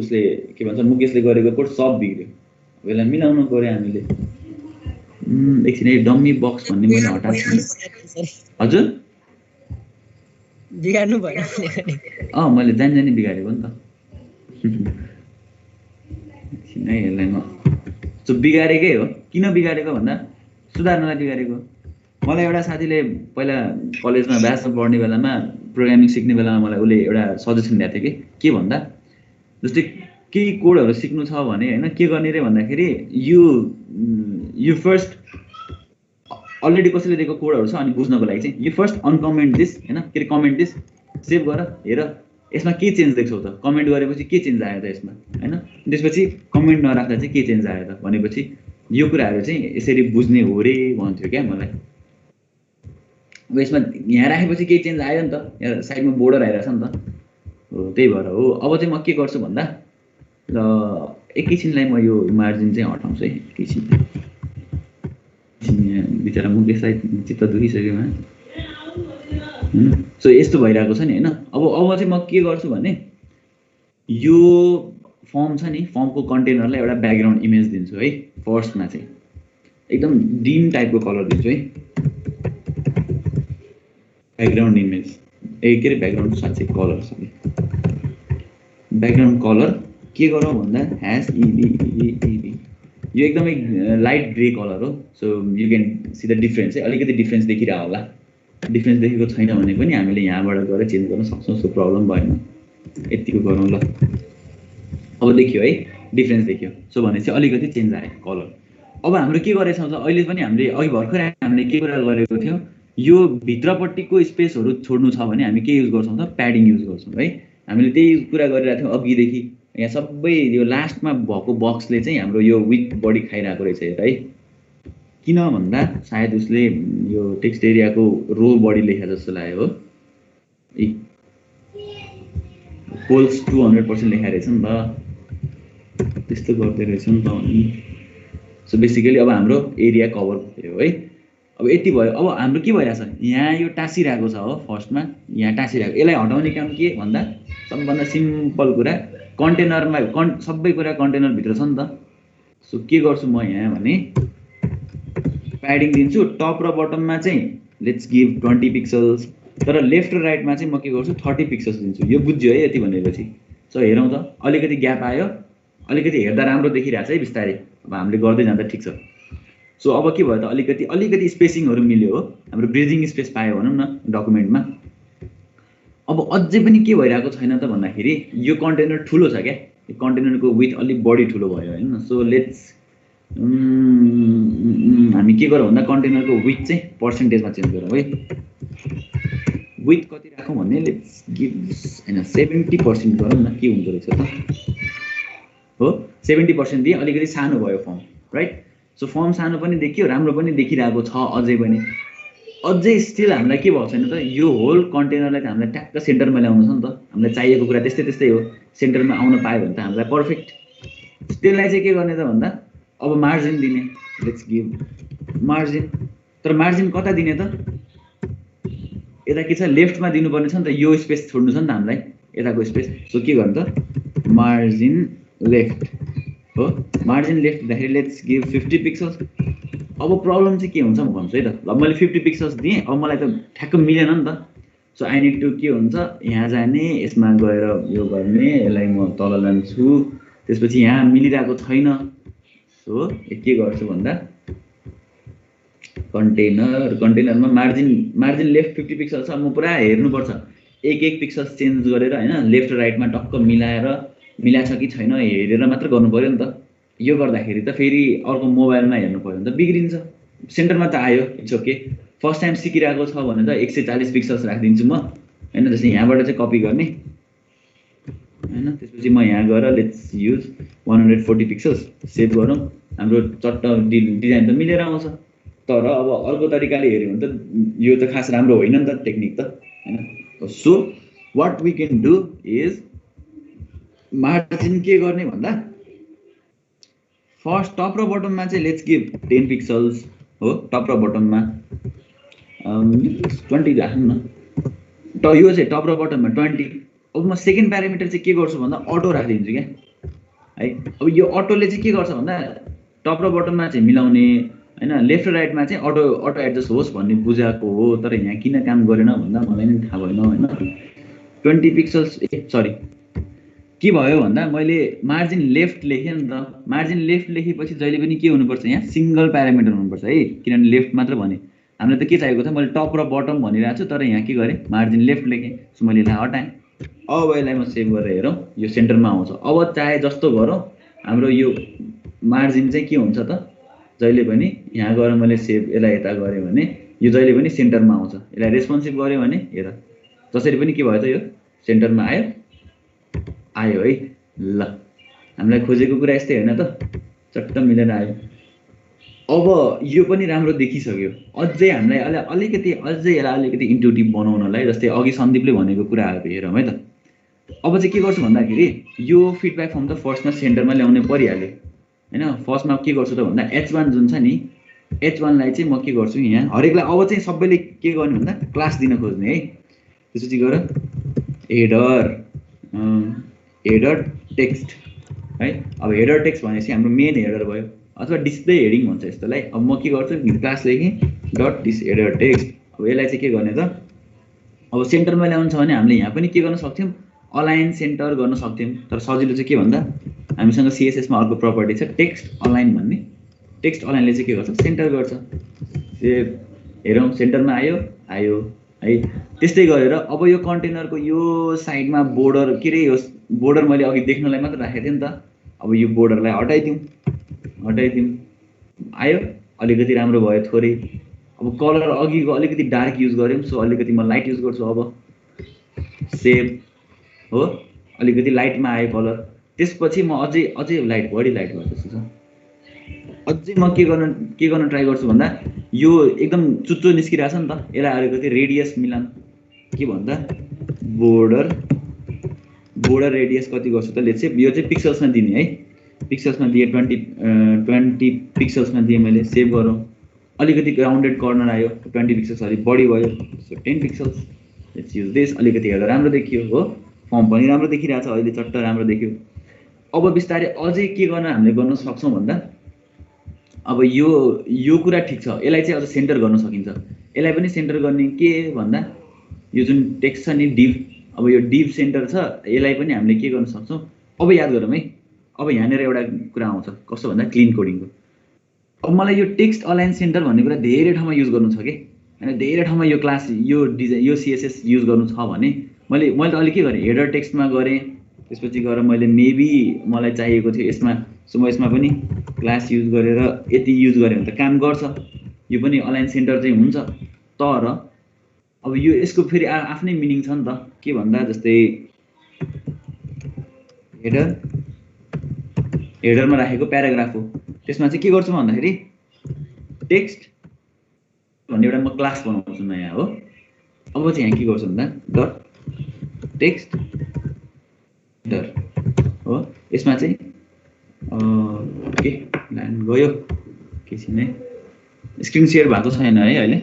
उसले के भन्छ, मुकेशले गरेको कोड सब बिग्रियो। अब यसलाई मिलाउनु पऱ्यो हामीले। एकछिन है, डम्मी बक्स भन्ने मैले हटाएको छु। हजुर बिगार्नु भएन, मैले जानी बिगारेको नि त। एकछिन है, यसलाई म बिगारेकै हो। किन बिगारेको भन्दा सुधार्नलाई बिगारेको। मलाई एउटा साथीले पहिला कलेजमा ब्याचलर पढ्ने बेलामा प्रोग्रामिङ सिक्ने बेलामा मलाई उसले एउटा सजेसन दिएको थियो के भन्दा, जस्तै केही कोडहरू सिक्नु छ भने होइन के गर्ने रे भन्दाखेरि यो फर्स्ट अलरेडी कसैले दिएको कोडहरू छ अनि बुझ्नको लागि चाहिँ यो फर्स्ट अनकमेन्ट दिस होइन, के अरे कमेन्ट दिस, सेभ गर, हेर यसमा के चेन्ज देख्छौ त, कमेन्ट गरेपछि के चेन्ज आयो त यसमा होइन, त्यसपछि कमेन्ट नराख्दा चाहिँ के चेन्ज आयो त भनेपछि यो कुराहरू चाहिँ यसरी बुझ्ने हो रे भन्थ्यो क्या मलाई। अब यसमा यहाँ राखेपछि केही चेन्ज आयो नि त, यहाँ साइडमा बोर्डर आइरहेछ नि त हो, त्यही भएर हो। अब चाहिँ म के गर्छु भन्दा ल एकैछिनलाई म यो मार्जिन चाहिँ हटाउँछु है, एकैछिन बिचरा मुकेशलाई चित्त दुखिसक्यो होइन। सो यस्तो भइरहेको छ नि होइन। अब चाहिँ म के गर्छु भने यो फर्म छ नि, फर्मको कन्टेनरलाई एउटा ब्याकग्राउन्ड इमेज दिन्छु है। फर्स्टमा चाहिँ एकदम डिम टाइपको कलर दिन्छु है, ब्याकग्राउन्ड इमेज के अरे ब्याकग्राउन्ड साँच्चै कलर सरी, ब्याकग्राउन्ड कलर के गरौँ भन्दा #EB यो एकदमै लाइट ग्रे कलर हो। So you can see the difference है, अलिकति डिफ्रेन्स देखिरहेको होला। डिफ्रेन्स देखेको छैन भने पनि हामीले यहाँबाट गएर चेन्ज गर्न सक्छौँ, सो प्रब्लम भएन। यतिको गरौँ ल। अब देखियो है, डिफ्रेन्स देखियो। सो भनेपछि अलिकति चेन्ज आयो कलर। अब हाम्रो के गरेछौँ त, अहिले पनि हामीले अघि भर्खर हामीले के कुरा गरेको थियौँ, यो भित्रपट्टिको स्पेसहरू छोड्नु छ भने हामी के युज गर्छौँ त, प्याडिङ युज गर्छौँ है। हामीले त्यही कुरा गरिरहेको थियौँ अघिदेखि। यहाँ सबै यो लास्टमा भएको बक्सले चाहिँ हाम्रो यो विथ बडी खाइरहेको रहेछ हेर है। किन भन्दा सायद उसले यो टेक्स्ट एरियाको रो बडी लेखा जस्तो लाग्यो हो, होल्स 200% लेखा रहेछ नि त, त्यस्तो गर्दै रहेछ नि त। सो बेसिकली अब हाम्रो एरिया कभर भयो है। अब यति भयो। अब हाम्रो के भइरहेछ यहाँ यो टाँसिरहेको छ हो फर्स्टमा यहाँ टाँसिरहेको। यसलाई हटाउने काम के भन्दा सबभन्दा सिम्पल कुरा कन्टेनरमा सबै कुरा कन्टेनरभित्र छ नि त। सो के गर्छु म यहाँ भने प्याडिङ दिन्छु टप र बटममा चाहिँ लेट्स गिभ 20 पिक्सल्स, तर लेफ्ट र राइटमा चाहिँ म के गर्छु 30 पिक्सल्स दिन्छु। यो बुझ्यो है यति भनेपछि। सो हेरौँ त अलिकति ग्याप आयो, अलिकति हेर्दा राम्रो देखिरहेछ है बिस्तारै। अब हामीले गर्दै जाँदा ठिक छ। सो अब के भयो त अलिकति स्पेसिङहरू मिल्यो हो, हाम्रो ब्रिजिङ स्पेस पायो भनौँ न डकुमेन्टमा। अब अझै पनि के भइरहेको छैन त भन्दाखेरि यो कन्टेनर ठुलो छ क्या, यो कन्टेनरको विथ अलिक बढी ठुलो भयो होइन। सो लेट्स हामी के गरौँ भन्दा कन्टेनरको विथ चाहिँ पर्सेन्टेजमा चेन्ज गरौँ है। विथ कति राखौँ भन्ने लेट्स गिभ होइन 70% गरौँ न, के हुँदो रहेछ त हो। 70% दिए अलिकति सानो भयो फर्म राइट। सो फर्म सानो पनि देखियो, राम्रो पनि देखिरहेको छ अझै पनि। अझै स्टिल हामीलाई के भएको छैन त यो होल कन्टेनरलाई त हामीलाई ट्याक्क सेन्टरमा ल्याउनु छ नि त। हामीलाई चाहिएको कुरा त्यस्तै हो, सेन्टरमा आउन पायो भने त हामीलाई पर्फेक्ट। त्यसलाई चाहिँ के गर्ने त भन्दा अब मार्जिन दिने, लेट्स गिभ मार्जिन। तर मार्जिन कता दिने त, यता के छ लेफ्टमा दिनुपर्ने छ नि त, यो स्पेस छोड्नु छ नि त हामीलाई यताको स्पेस। सो के गर्नु त मार्जिन लेफ्ट हो। मार्जिन लेफ्ट दिँदाखेरि लेट्स गिभ 50 पिक्सल्स। अब प्रब्लम चाहिँ के हुन्छ म भन्छु है त। ल मैले 50 पिक्सल्स दिएँ, अब मलाई त ठ्याक्क मिलेन नि त। सो आई निड टु के हुन्छ यहाँ जाने, यसमा गएर यो गर्ने, यसलाई म तल लान्छु, त्यसपछि यहाँ मिलिरहेको छैन। सो के गर्छु भन्दा कन्टेनरमा मार्जिन लेफ्ट 50 पिक्सल छ। म पुरा हेर्नुपर्छ एक पिक्सल चेन्ज गरेर होइन, लेफ्ट राइटमा टक्क मिलाएको छ कि छैन हेरेर मात्र गर्नु पऱ्यो नि त। यो गर्दाखेरि त फेरि अर्को मोबाइलमा हेर्नु पऱ्यो भने त बिग्रिन्छ। सेन्टरमा त आयो, इट्स ओके। फर्स्ट टाइम सिकिरहेको छ भने त 140 पिक्सल्स राखिदिन्छु म होइन। जस्तै यहाँबाट चाहिँ कपी गर्ने होइन, त्यसपछि म यहाँ गएर लेट्स युज 140 पिक्सल्स सेभ गरौँ। हाम्रो चट्ट डिजाइन त मिलेर आउँछ। तर अब अर्को तरिकाले हेऱ्यो भने त यो त खास राम्रो होइन नि त टेक्निक त होइन। So what we can do is margin के गर्ने भन्दा फर्स्ट टप र बटममा चाहिँ लेट्स गिभ 10 पिक्सल्स हो। टप र बटममा 20 राख्नु न त, यो चाहिँ टप र बटममा 20। अब म सेकेन्ड प्यारामिटर चाहिँ के गर्छु भन्दा अटो राखिदिन्छु क्या है। अब यो अटोले चाहिँ के गर्छ भन्दा टप र बटममा चाहिँ मिलाउने होइन, लेफ्ट र राइटमा चाहिँ अटो एडजस्ट होस् भन्ने बुझाएको हो। तर यहाँ किन काम गरेन भन्दा मलाई नि थाहा भएन होइन। 20 पिक्सल्स सरी के भयो भन्दा मैले मार्जिन लेफ्ट लेखेँ नि त। मार्जिन लेफ्ट लेखेपछि जहिले पनि के हुनुपर्छ यहाँ सिङ्गल प्यारामिटर हुनुपर्छ है, किनभने लेफ्ट मात्र भने हामीलाई त के चाहिएको छ। मैले टप र बटम भनिरहेको छु तर यहाँ के गरेँ मार्जिन लेफ्ट लेखेँ। सो मैले यसलाई हटाएँ। अब यसलाई म सेभ गरेर हेरौँ यो सेन्टरमा आउँछ। अब चाहे जस्तो गरौँ हाम्रो यो मार्जिन चाहिँ के हुन्छ त जहिले पनि यहाँ गएर मैले सेभ यसलाई यता गरेँ भने यो जहिले पनि सेन्टरमा आउँछ। यसलाई रेस्पोन्सिभ गऱ्यो भने हेर जसरी पनि के भयो त यो सेन्टरमा आयो है। ल हामीलाई खोजेको कुरा यस्तै होइन त, चट्ट मिलेर आयो। अब यो पनि राम्रो देखिसक्यो। अझै हामीलाई अझै यसलाई अलिकति इन्ट्युटिभ बनाउनलाई जस्तै अघि सन्दीपले भनेको कुराहरू हेरौँ है त। अब चाहिँ के गर्छु भन्दाखेरि यो फिडब्याक फर्म त फर्स्टमा सेन्टरमा ल्याउनै परिहाल्यो होइन। फर्स्टमा के गर्छु त भन्दा H1 जुन छ नि H1लाई चाहिँ म के गर्छु यहाँ हरेकलाई अब चाहिँ सबैले के गर्ने भन्दा क्लास दिन खोज्ने है। त्यसपछि गएर हेडर टेक्स्ट है। अब हेडर टेक्स्ट भनेपछि हाम्रो मेन हेडर भयो अथवा डिस्प्ले हेडिङ भन्छ यस्तोलाई। अब म के गर्छु क्लास लेखेँ डट दिस हेडर टेक्स्ट। अब यसलाई चाहिँ के गर्ने त अब सेन्टरमा ल्याउनु छ भने हामीले यहाँ पनि के गर्न सक्थ्यौँ अलाइन सेन्टर गर्न सक्थ्यौँ। तर सजिलो चाहिँ के भन्दा हामीसँग CSSमा अर्को प्रपर्टी छ टेक्स्ट अलाइन भन्ने। टेक्स्ट अलाइनले चाहिँ के गर्छ सेन्टर गर्छ। हेरौँ सेन्टरमा आयो है। त्यस्तै गरेर अब यो कन्टेनरको यो साइडमा बोर्डर के अरे यो बोर्डर मैले अघि देख्नलाई मात्र राखेको थिएँ नि त। अब यो बोर्डरलाई हटाइदिउँ आयो, अलिकति राम्रो भयो थोरै। अब कलर अघिको अलिकति डार्क युज गऱ्यौँ। सो अलिकति म लाइट युज गर्छु। अब सेभ हो, अलिकति लाइटमा आयो कलर। त्यसपछि म अझै लाइट बढी लाइट भयो जस्तो छ। अझै म के गर्न ट्राई गर्छु भन्दा यो एकदम चुच्चो निस्किरहेछ नि त, यसलाई अलिकति रेडियस मिलाउँ। के भन्दा बोर्डर रेडियस कति गर्छु त लेट्स से यो चाहिँ पिक्सल्समा दिने है। पिक्सल्समा दिएँ 20 पिक्सल्समा दिएँ मैले, सेभ गरौँ। अलिकति राउन्डेड कर्नर आयो, 20 पिक्सल्स अलिक बढी भयो, so 10 pixels, let's use this. अलिकति हेर्दा राम्रो देखियो हो, फर्म पनि राम्रो देखिरहेछ अहिले, चट्ट राम्रो देखियो। अब बिस्तारै अझै के गर्न हामीले गर्न सक्छौँ भन्दा, अब यो कुरा ठिक छ, यसलाई चाहिँ अझ सेन्टर गर्न सकिन्छ। यसलाई पनि सेन्टर गर्ने के भन्दा यो जुन टेक्स्ट छ नि डिभ, अब यो डिभ सेन्टर छ, यसलाई पनि हामीले के गर्न सक्छौँ। अब याद गरौँ है, अब यहाँनिर एउटा कुरा आउँछ कस्तो भन्दा क्लिन कोडिङको। अब मलाई यो टेक्स्ट अलाइन सेन्टर भन्ने कुरा धेरै ठाउँमा युज गर्नु छ कि होइन, धेरै ठाउँमा यो क्लास यो डिजाइन यो सिएसएस युज गर्नु छ भने मैले त अहिले के गरेँ, हेडर टेक्स्टमा गरेँ, त्यसपछि गएर मैले मेबी मलाई चाहिएको थियो यसमा, सो म यसमा पनि क्लास युज गरेर यति युज गरेँ भने त काम गर्छ, यो पनि अलाइन सेन्टर चाहिँ हुन्छ। तर अब यो यसको फेरि आफ्नै मिनिङ छ नि त, के भन्दा जस्तै हेडरमा राखेको प्याराग्राफ हो, त्यसमा चाहिँ के गर्छु भन्दाखेरि टेक्स्ट भन्ने एउटा म क्लास बनाउँछु नयाँ हो। अब चाहिँ यहाँ के गर्छु भन्दा डट टेक्स्ट हेडर हो, यसमा चाहिँ के लाइन गयो के छैन है, स्क्रिन सेयर भएको छैन है अहिले,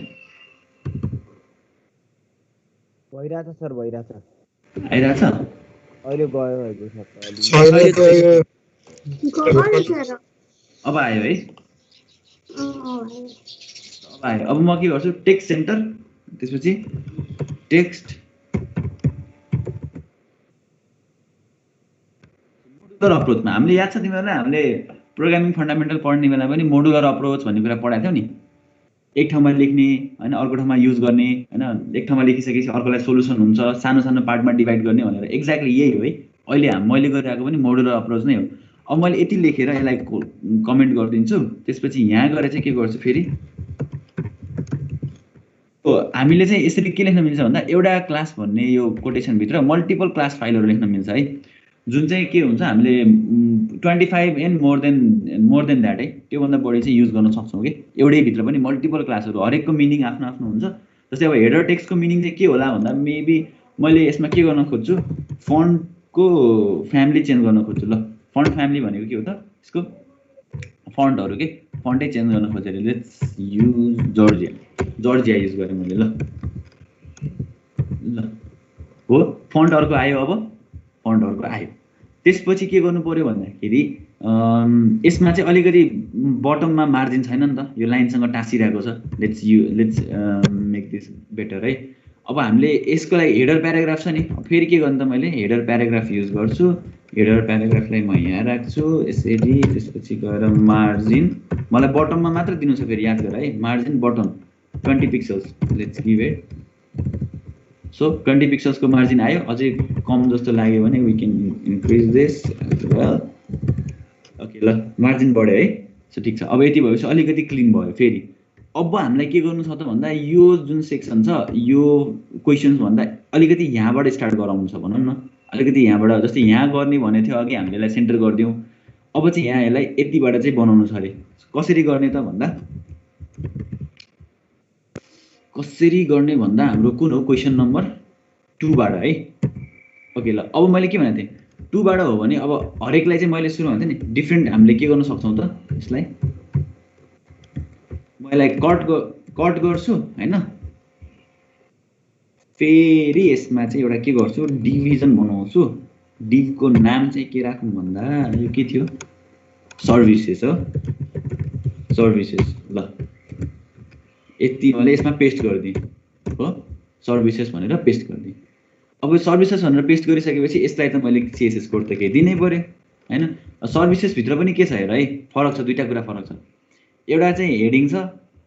भइरहेछ सर, भइरहेछ, आइरहेछ अहिले गयो हजुर सर। अब आयो है, अब आयो। अब म के गर्छु, टेक्स्ट सेन्टर, त्यसपछि टेक्स्ट मोडुलर अप्रोचमा हामीले याद छ तिमीहरूलाई, हामीले प्रोग्रामिङ फन्डामेन्टल पढ्ने बेला पनि मोडुलर अप्रोच भन्ने कुरा पढाएको थियौँ नि। एक ठाउँमा लेख्ने होइन, अर्को ठाउँमा युज गर्ने होइन, एक ठाउँमा लेखिसकेपछि अर्कोलाई सोल्युसन हुन्छ, सानो सानो पार्टमा डिभाइड गर्ने भनेर, एक्ज्याक्टली यही हो है अहिले मैले गरिरहेको पनि मोडुलर अप्रोच नै हो। अब मैले यति लेखेर यसलाई कमेन्ट गरिदिन्छु, त्यसपछि यहाँ गएर चाहिँ के गर्छु फेरि, हामीले चाहिँ यसरी के लेख्न मिल्छ भन्दा एउटा क्लास भन्ने यो कोटेसनभित्र मल्टिपल क्लास फाइलहरू लेख्न मिल्छ है, जुन चाहिँ के हुन्छ हामीले 25 एन्ड मोर देन द्याट है, त्योभन्दा बढी चाहिँ युज गर्न सक्छौँ कि एउटै भित्र पनि मल्टिपल क्लासहरू, हरेकको मिनिङ आफ्नो आफ्नो हुन्छ। जस्तै अब हेडर टेक्स्टको मिनिङ चाहिँ के होला भन्दा मेबी मैले यसमा के गर्न खोज्छु, फन्टको फ्यामिली चेन्ज गर्न खोज्छु। ल फन्ट फ्यामिली भनेको के हो त, यसको फन्टहरू के फन्टै चेन्ज गर्न खोजेर लेट्स युज जर्जिया युज गरेँ मैले। ल हो, फन्ट अर्को आयो, अब फन्ट अर्को आयो। त्यसपछि के गर्नु पर्यो भन्दाखेरि यसमा चाहिँ अलिकति बटममा मार्जिन छैन नि त, यो लाइनसँग टाँसिरहेको छ। लेट्स मेक दिस बेटर है। अब हामीले यसको लागि हेडर प्याराग्राफ छ नि, फेरि के गर्नु त, मैले हेडर प्याराग्राफ युज गर्छु। हेडर प्याराग्राफलाई म यहाँ राख्छु यसरी, त्यसपछि गएर मार्जिन मलाई बटममा मात्र दिनु छ, फेरि याद गर है, margin bottom 20 pixels, let's give it. So 20 पिक्सल्सको मार्जिन आयो, अझै कम जस्तो लाग्यो भने we can increase this as well. Okay ल, मार्जिन बढ्यो है, सो ठिक छ। अब यति भएपछि अलिकति क्लिन भयो। फेरि अब हामीलाई के गर्नु छ त भन्दा, यो जुन सेक्सन छ यो क्वेसन्स भन्दा अलिकति यहाँबाट स्टार्ट गराउनु छ भनौँ न, अलिकति यहाँबाट, जस्तै यहाँ गर्ने भनेको थियो अघि हामीले यसलाई सेन्टर गरिदिउँ। अब चाहिँ यहाँ यसलाई यतिबाट चाहिँ बनाउनु छ अरे। कसरी गर्ने त भन्दा, कसरी गर्ने भन्दा हाम्रो कुन हो, क्वेसन नम्बर 2 बाट है। ओके ल, अब मैले के भनेको थिएँ, 2 बाट हो भने अब हरेकलाई चाहिँ मैले सुरु भन्थेँ नि, डिफ्रेन्ट हामीले के गर्न सक्छौँ त, यसलाई म यसलाई कट गर्छु होइन, फेरि यसमा चाहिँ एउटा के गर्छु, डिभिजन बनाउँछु। डिभको नाम चाहिँ के राखौँ भन्दा, यो के थियो, सर्भिसेस हो, सर्भिसेस। ल यति मैले यसमा पेस्ट गरिदिएँ हो, सर्भिसेस भनेर पेस्ट गरिदिएँ। अब सर्भिसेस भनेर पेस्ट गरिसकेपछि यसलाई त मैले सिएसएस कोड त केही दिनै पऱ्यो होइन। सर्भिसेसभित्र पनि के छ हेर है, फरक छ, दुईवटा कुरा फरक छ। एउटा चाहिँ हेडिङ छ,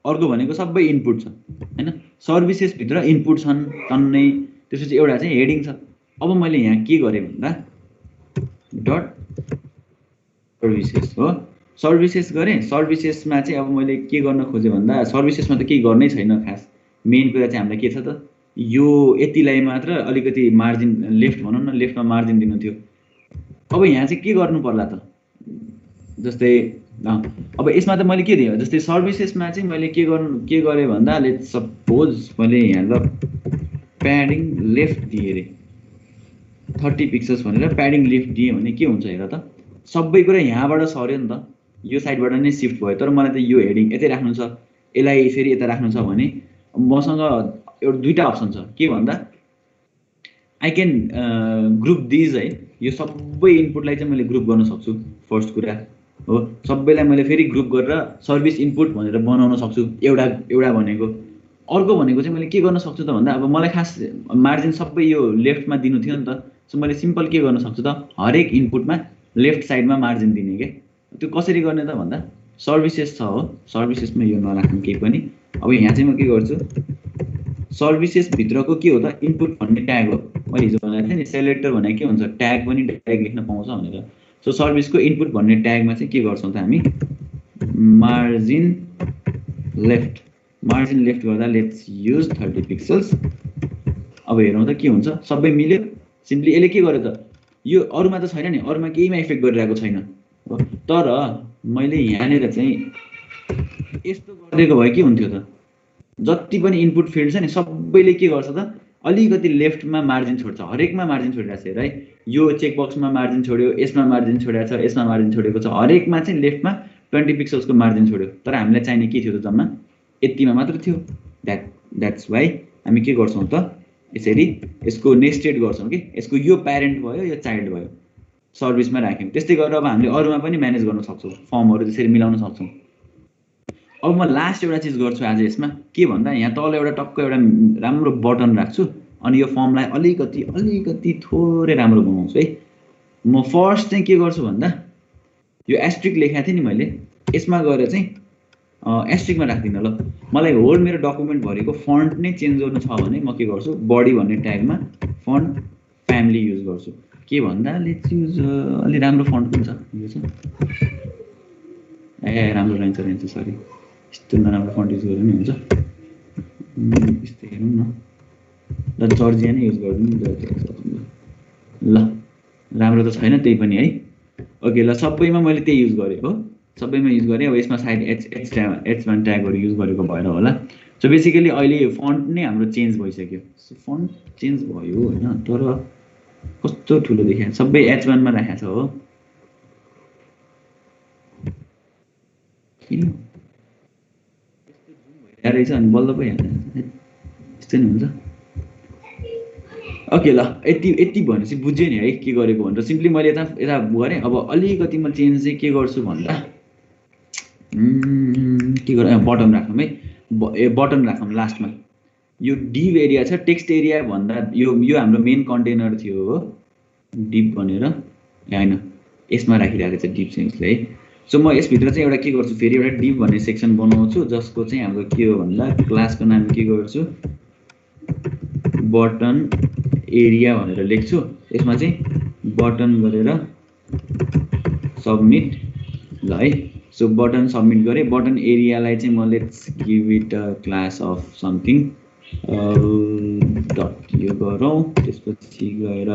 अर्को भनेको सबै इनपुट छ होइन। सर्भिसेसभित्र इनपुट छन् टन्नै, त्यसपछि एउटा चाहिँ हेडिङ छ। अब मैले यहाँ के गरेँ भन्दा डट सर्भिसेस हो, सर्भिसेस गरेँ। सर्भिसेसमा चाहिँ अब मैले के गर्न खोजेँ भन्दा, सर्भिसेसमा त केही गर्नै छैन खास, मेन कुरा चाहिँ हामीलाई के छ त, यो यतिलाई मात्र अलिकति मार्जिन लेफ्ट भनौँ न, लेफ्टमा मार्जिन दिनु थियो। अब यहाँ चाहिँ के गर्नु पर्ला त, जस्तै अब यसमा त मैले के दिएँ, जस्तै सर्भिसेसमा चाहिँ मैले के गरेँ भन्दा, लेट्स सपोज मैले यहाँ ल प्याडिङ लेफ्ट दिएँ अरे 30 पिक्सल्स भनेर प्याडिङ लेफ्ट दिएँ भने के हुन्छ हेर त, सबै कुरा यहाँबाट सर्यो नि त, यो साइडबाट नै सिफ्ट भयो। तर मलाई त यो हेडिङ यतै राख्नु छ, यसलाई फेरि यता राख्नु छ भने मसँग एउटा दुईटा अप्सन छ। के भन्दा आई क्यान ग्रुप दिज है, यो सबै इनपुटलाई चाहिँ मैले ग्रुप गर्न सक्छु। फर्स्ट कुरा हो, सबैलाई मैले फेरि ग्रुप गरेर सर्भिस इनपुट भनेर बनाउन सक्छु एउटा भनेको। अर्को भनेको चाहिँ मैले के गर्न सक्छु त भन्दा, अब मलाई खास मार्जिन सबै यो लेफ्टमा दिनु थियो नि त, सो मैले सिम्पल के गर्न सक्छु त, हरेक इनपुटमा लेफ्ट साइडमा मार्जिन दिने के। त्यो कसरी गर्ने त भन्दा, सर्भिसेस छ हो, सर्भिसेसमा यो नराख्नु केही पनि। अब यहाँ चाहिँ म के गर्छु, सर्भिसेस भित्रको के हो त, इनपुट भन्ने ट्याग हो। मैले हिजो भनेको थिएँ नि, सेलेक्टर भनेको के हुन्छ, ट्याग पनि ट्याग लेख्न पाउँछ भनेर। सो सर्भिसको इनपुट भन्ने ट्यागमा चाहिँ के गर्छौँ त हामी, मार्जिन लेफ्ट गर्दा लेट्स युज 30 पिक्सल्स। अब हेरौँ त के हुन्छ, सबै मिल्यो। सिम्पली यसले के गर्यो त, यो अरूमा त छैन नि, अरूमा केहीमा इफेक्ट गरिरहेको छैन। तर मैले यहाँनिर चाहिँ यस्तो गरिदिएको भए के हुन्थ्यो त, जति पनि इनपुट फिल्ड छ नि सबैले के गर्छ त, अलिकति लेफ्टमा मार्जिन छोड्छ। हरेकमा मार्जिन छोडिरहेको छ हेर है, यो चेकबक्समा मार्जिन छोड्यो, यसमा मार्जिन छोडेको छ, यसमा मार्जिन छोडेको छ, हरेकमा चाहिँ लेफ्टमा 20 पिक्सल्सको मार्जिन छोड्यो। तर हामीलाई चाहिने के थियो त, जम्मा यतिमा मात्र थियो। द्याट्स वाइ हामी के गर्छौँ त, यसरी यसको नेस्टेड गर्छौँ कि, यसको यो प्यारेन्ट भयो, यो चाइल्ड भयो, सर्भिसमा राख्यौँ। त्यस्तै गरेर अब हामीले अरूमा पनि म्यानेज गर्न सक्छौँ, फर्महरू त्यसरी मिलाउन सक्छौँ। अब म लास्ट एउटा चिज गर्छु आज यसमा, के भन्दा यहाँ तल एउटा टक्क एउटा राम्रो बटन राख्छु, अनि यो फर्मलाई अलिकति थोरै राम्रो बनाउँछु है। म फर्स्ट चाहिँ के गर्छु भन्दा, यो एस्ट्रिक लेखेको थिएँ नि मैले, यसमा गएर चाहिँ एस्ट्रिकमा राख्दिनँ ल। मलाई होल मेरो डकुमेन्ट भरिको फन्ट नै चेन्ज गर्नु छ भने म के गर्छु, बडी भन्ने ट्यागमा फन्ट फ्यामिली युज गर्छु। के भन्दा लेट्स युज अलि राम्रो फन्ट पनि छ यो छ, ए राम्रो रहन्छ सरी, यस्तो नराम्रो फन्ट युज गर्नु नि हुन्छ। यस्तो हेरौँ न ल, जर्जिया नै युज गरिदिनु ल, राम्रो त छैन त्यही पनि है। ओके ल, सबैमा मैले त्यही युज गरेँ हो, सबैमा युज गरेँ। अब यसमा सायद एच1 ट्यागहरू युज गरेको भएर होला। सो बेसिकली अहिले फन्ट नै हाम्रो चेन्ज भइसक्यो। सो फन्ट चेन्ज भयो होइन, तर कस्तो ठुलो देखियो, सबै H1 मा राखेको छ हो। किन रहेछ अनि बल्ल पो हेर्नु यस्तै नि हुन्छ। ओके ल, यति भनेपछि बुझ्यो नि है के गरेको भनेर। सिम्पली मैले यता गरेँ। अब अलिकति म चेन्ज चाहिँ के गर्छु भन्दा, के गरेँ, बटन राखौँ है, बटन राखौँ लास्टमा। यो डिभ एरिया छ, टेक्स्ट एरिया भन्दा यो हाम्रो मेन कन्टेनर थियो हो, डिभ भनेर होइन, यसमा राखिरहेको छ डिभ चाहिँ उसले है। सो म यसभित्र चाहिँ एउटा के गर्छु, फेरि एउटा डिभ भन्ने सेक्सन बनाउँछु, जसको चाहिँ हाम्रो के हो भन्दा, क्लासको नाम के गर्छु, बटन एरिया भनेर लेख्छु। यसमा चाहिँ बटन गरेर सबमिट ल है। सो बटन सबमिट गरेँ। बटन एरियालाई चाहिँ म let's give it a class of something dot यो गरौँ। त्यसपछि गएर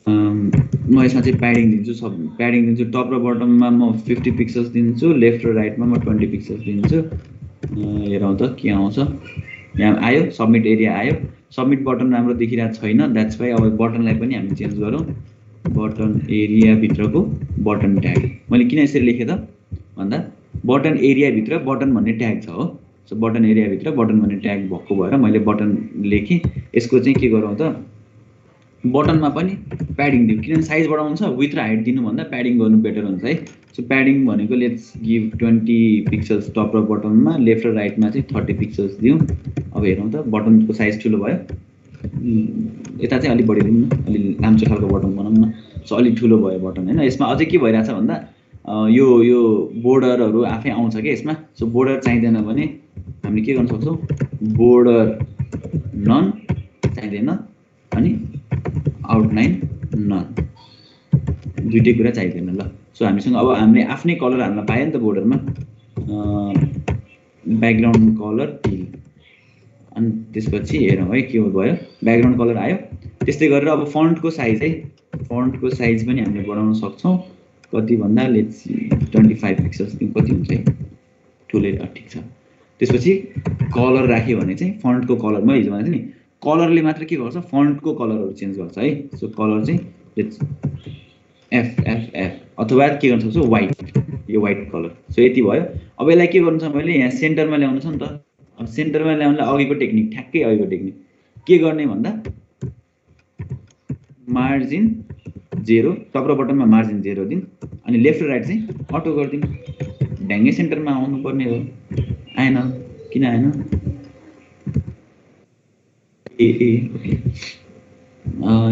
म यसमा चाहिँ प्याडिङ दिन्छु, सब प्याडिङ दिन्छु। टप र बटममा म 50 पिक्सल्स दिन्छु, लेफ्ट र राइटमा म 20 पिक्सल्स दिन्छु। हेरौँ त के आउँछ। यहाँ आयो, सबमिट एरिया आयो। सबमिट बटन राम्रो देखिरहेको छैन, द्याट्स वाइ अब बटनलाई पनि हामी चेन्ज गरौँ। बटन एरियाभित्रको बटन ट्याग मैले किन यसरी लेखेँ त भन्दा, बटन एरियाभित्र बटन भन्ने ट्याग छ हो। सो बटन एरियाभित्र बटन भन्ने ट्याग भएको भएर मैले बटन लेखेँ। यसको चाहिँ के गरौँ त, बटनमा पनि प्याडिङ दिउँ, किनभने साइज बढाउनु छ, विथ र हाइट दिनुभन्दा प्याडिङ गर्नु बेटर हुन्छ है। सो प्याडिङ भनेको लेट्स गिभ 20 पिक्सल्स टप र बटनमा, लेफ्ट र राइटमा चाहिँ 30 पिक्सल्स दिउँ। अब हेरौँ त बटनको साइज ठुलो भयो, यता चाहिँ अलिक बढिदिउँ न, अलि लाम्चो खालको बटन बनाउँ न। सो अलिक ठुलो भयो बटन होइन। यसमा अझै के भइरहेछ भन्दा, यो बोर्डरहरू आफै आउँछ कि यसमा। सो बोर्डर चाहिँदैन भने हामीले के गर्न सक्छौँ, बोर्डर नन चाहिँदैन अनि आउटलाइन नन, दुइटै कुरा चाहिँदैन ल। सो हामीसँग अब हामीले आफ्नै कलर हाल्न पायो नि त बोर्डरमा, ब्याकग्राउन्ड कलर टिल। अनि त्यसपछि हेरौँ है के भयो, ब्याकग्राउन्ड कलर आयो। त्यस्तै गरेर अब फन्टको साइज है, फन्टको साइज पनि हामीले बढाउन सक्छौँ। कति भन्दा लेट्स 25 पिक्सल्स कति हुन्छ है, ठुलै ठिक छ। त्यसपछि कलर राख्यो भने चाहिँ फन्टको कलर, मैले हिजो भनेको थिएँ नि, कलरले मात्र के गर्छ, फन्टको कलरहरू चेन्ज गर्छ है। सो कलर चाहिँ लेट्स एफ एफ एफ अथवा के गर्न सक्छु व्हाइट, यो व्हाइट कलर। सो यति भयो। अब यसलाई के गर्नु छ मैले यहाँ सेन्टरमा ल्याउनु छ नि त। अब सेन्टरमा ल्याउनलाई अघिको टेक्निक, ठ्याक्कै अघिको टेक्निक के गर्ने भन्दा मार्जिन 0 टप र बटममा मार्जिन 0 दिन अनि लेफ्ट र राइट चाहिँ अटो गरिदिनु। ढ्याङ्गे सेन्टरमा आउनु पर्ने हो। आएन, किन आएन? ए ओके,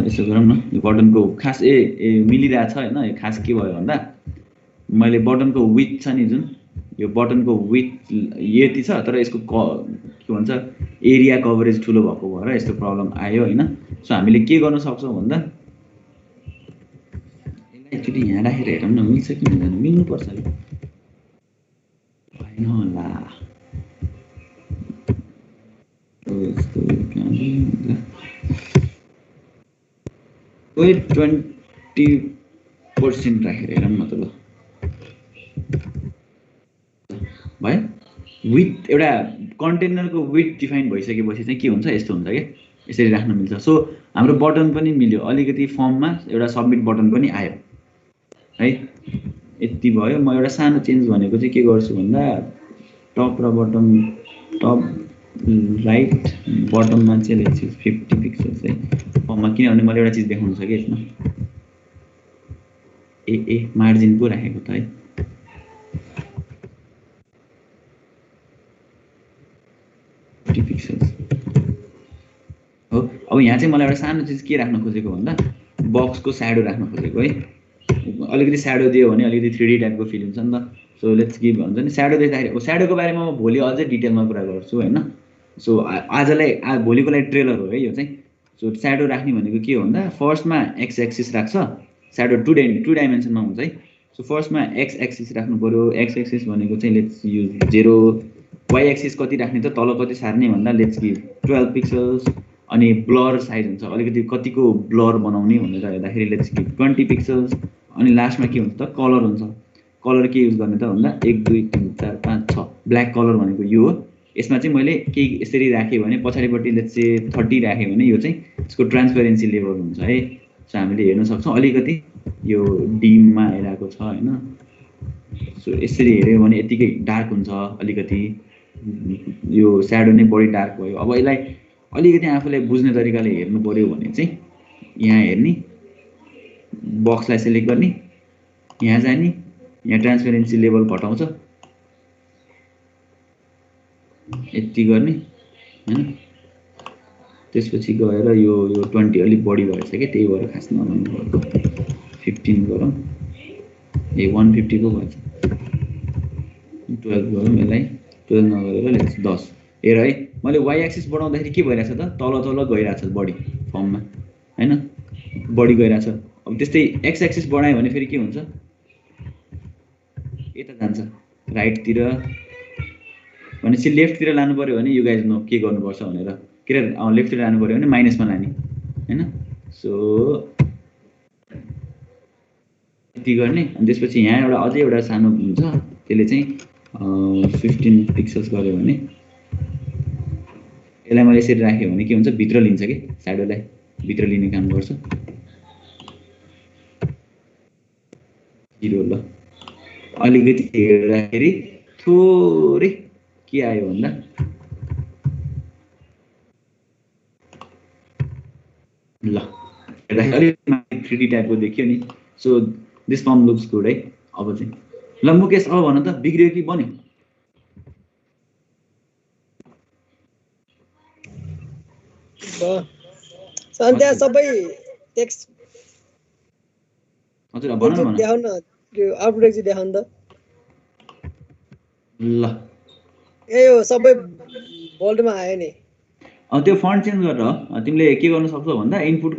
यसो गरौँ न। यो बटनको खास मिलिरहेछ होइन। यो खास के भयो भन्दा मैले बटनको विथ छ नि, जुन यो बटनको विथ यति छ तर यसको के भन्छ एरिया कभरेज ठुलो भएको भएर यस्तो प्रब्लम आयो होइन। सो हामीले के गर्न सक्छौँ भन्दा यसलाई एकचोटि यहाँ राखेर हेरौँ न, मिल्छ कि मिल्दैन। मिल्नुपर्छ अलिक, भएन होला यस्तो। 20% राखेर हेरौँ न त ल। भयो। विथ एउटा कन्टेनरको विथ डिफाइन भइसकेपछि चाहिँ के हुन्छ, यस्तो हुन्छ क्या, यसरी राख्न मिल्छ। सो हाम्रो बटन पनि मिल्यो, अलिकति फर्ममा एउटा सबमिट बटन पनि आयो है। यति भयो। म एउटा सानो चेन्ज भनेको चाहिँ के गर्छु भन्दा टप र बटम, टप राइट बटममा चाहिँ लेख्छु 50 पिक्सल्स है फर्ममा, किनभने मैले एउटा चिज देखाउनु छ कि यसमा मार्जिन पो राखेको त है। पिक्सल्स हो। अब यहाँ चाहिँ मलाई एउटा सानो चिज के राख्न खोजेको भन्दा बक्सको स्याडो राख्न खोजेको है। अलिकति स्याडो दियो भने अलिकति 3D टाइपको फिल हुन्छ नि त। सो लेट्स गिभ भन्छ नि स्याडो देख्दाखेरि। स्याडोको बारेमा म भोलि अझै डिटेलमा कुरा गर्छु होइन। सो आजलाई भोलिको लागि ट्रेलर हो है यो चाहिँ। सो स्याडो राख्ने भनेको के हो भन्दा फर्स्टमा एक्स एक्सिस राख्छ, स्याडो टु डाइमेन्सनमा हुन्छ है। सो फर्स्टमा एक्स एक्सिस राख्नु पऱ्यो। एक्स एक्सिस भनेको चाहिँ लेट्स युज 0। वाइ एक्सिस कति राख्ने त, तल कति सार्ने भन्दा लेट्स गिभ 12 पिक्सल्स। अनि ब्लर साइज हुन्छ, अलिकति कतिको ब्लर बनाउने भनेर हेर्दाखेरि लेट्स गिभ 20 पिक्सल्स। अनि लास्टमा के हुन्छ त, कलर हुन्छ। कलर के युज गर्ने त भन्दा 1 2 3 4 5 6 ब्ल्याक कलर भनेको यो हो। यसमा चाहिँ मैले केही यसरी राखेँ भने पछाडिपट्टि लेट्स से 30 राखेँ भने यो चाहिँ यसको ट्रान्सपेरेन्सी लेभल हुन्छ है। सो हामीले हेर्न सक्छौँ अलिकति यो डिममा आइरहेको छ होइन। सो यसरी हेऱ्यो भने यतिकै डार्क हुन्छ, अलिकति यो स्याडो नै बढी डार्क भयो। अब यसलाई अलिकति आफूलाई बुझ्ने तरिकाले हेर्नु पर्यो भने चाहिँ यहाँ हेर्ने, बक्सलाई सेलेक्ट गर्ने, यहाँ जाने, यहाँ ट्रान्सपेरेन्सी लेभल घटाउँछ, यति गर्ने होइन। त्यसपछि गएर यो 20 अलिक बढी भएछ कि, त्यही भएर खास नभन्नु भएको 15 गरौँ। 150 पो भएछ, 12 गरौँ यसलाई। 12 नगरेर लेट्स 10 हेर है। मैले वाइ एक्सिस बढाउँदाखेरि के भइरहेछ त, तल तल गइरहेछ बढी फर्ममा होइन, बढी गइरहेछ। अब त्यस्तै एक्स एक्सिस बढायो भने फेरि के हुन्छ, यता जान्छ राइटतिर। भनेपछि लेफ्टतिर लानु पऱ्यो भने यु गाइज नो के गर्नुपर्छ भनेर, के अरे लेफ्टतिर लानु पऱ्यो भने माइनसमा लाने होइन। सो यति गर्ने। अनि त्यसपछि यहाँ एउटा अझै एउटा सानो हुन्छ, त्यसले चाहिँ 15 पिक्सल्स गऱ्यो भने यसलाई मैले यसरी राखेँ भने के हुन्छ, भित्र लिन्छ कि स्याडोलाई भित्र लिने काम गर्छ। 0 ल। अलिकति हेर्दाखेरि थोरै के आयो भन्दा ल, हेर्दाखेरि अलिक 3D टाइपको देखियो नि। So this form looks good है। अब चाहिँ ल मुकेश, अब भन त बिग्रियो कि बन्यो? त्यहाँ सबै टेक्स्ट हजुर भन न, देखाउन न, त्यो आउटपुट चाहिँ देखाउन त। ल यो सबै बोल्डमा आयो नि। त्यो फन्ट चेन्ज गरेर तिमीले के गर्न सक्छौ भन्दा इनपुट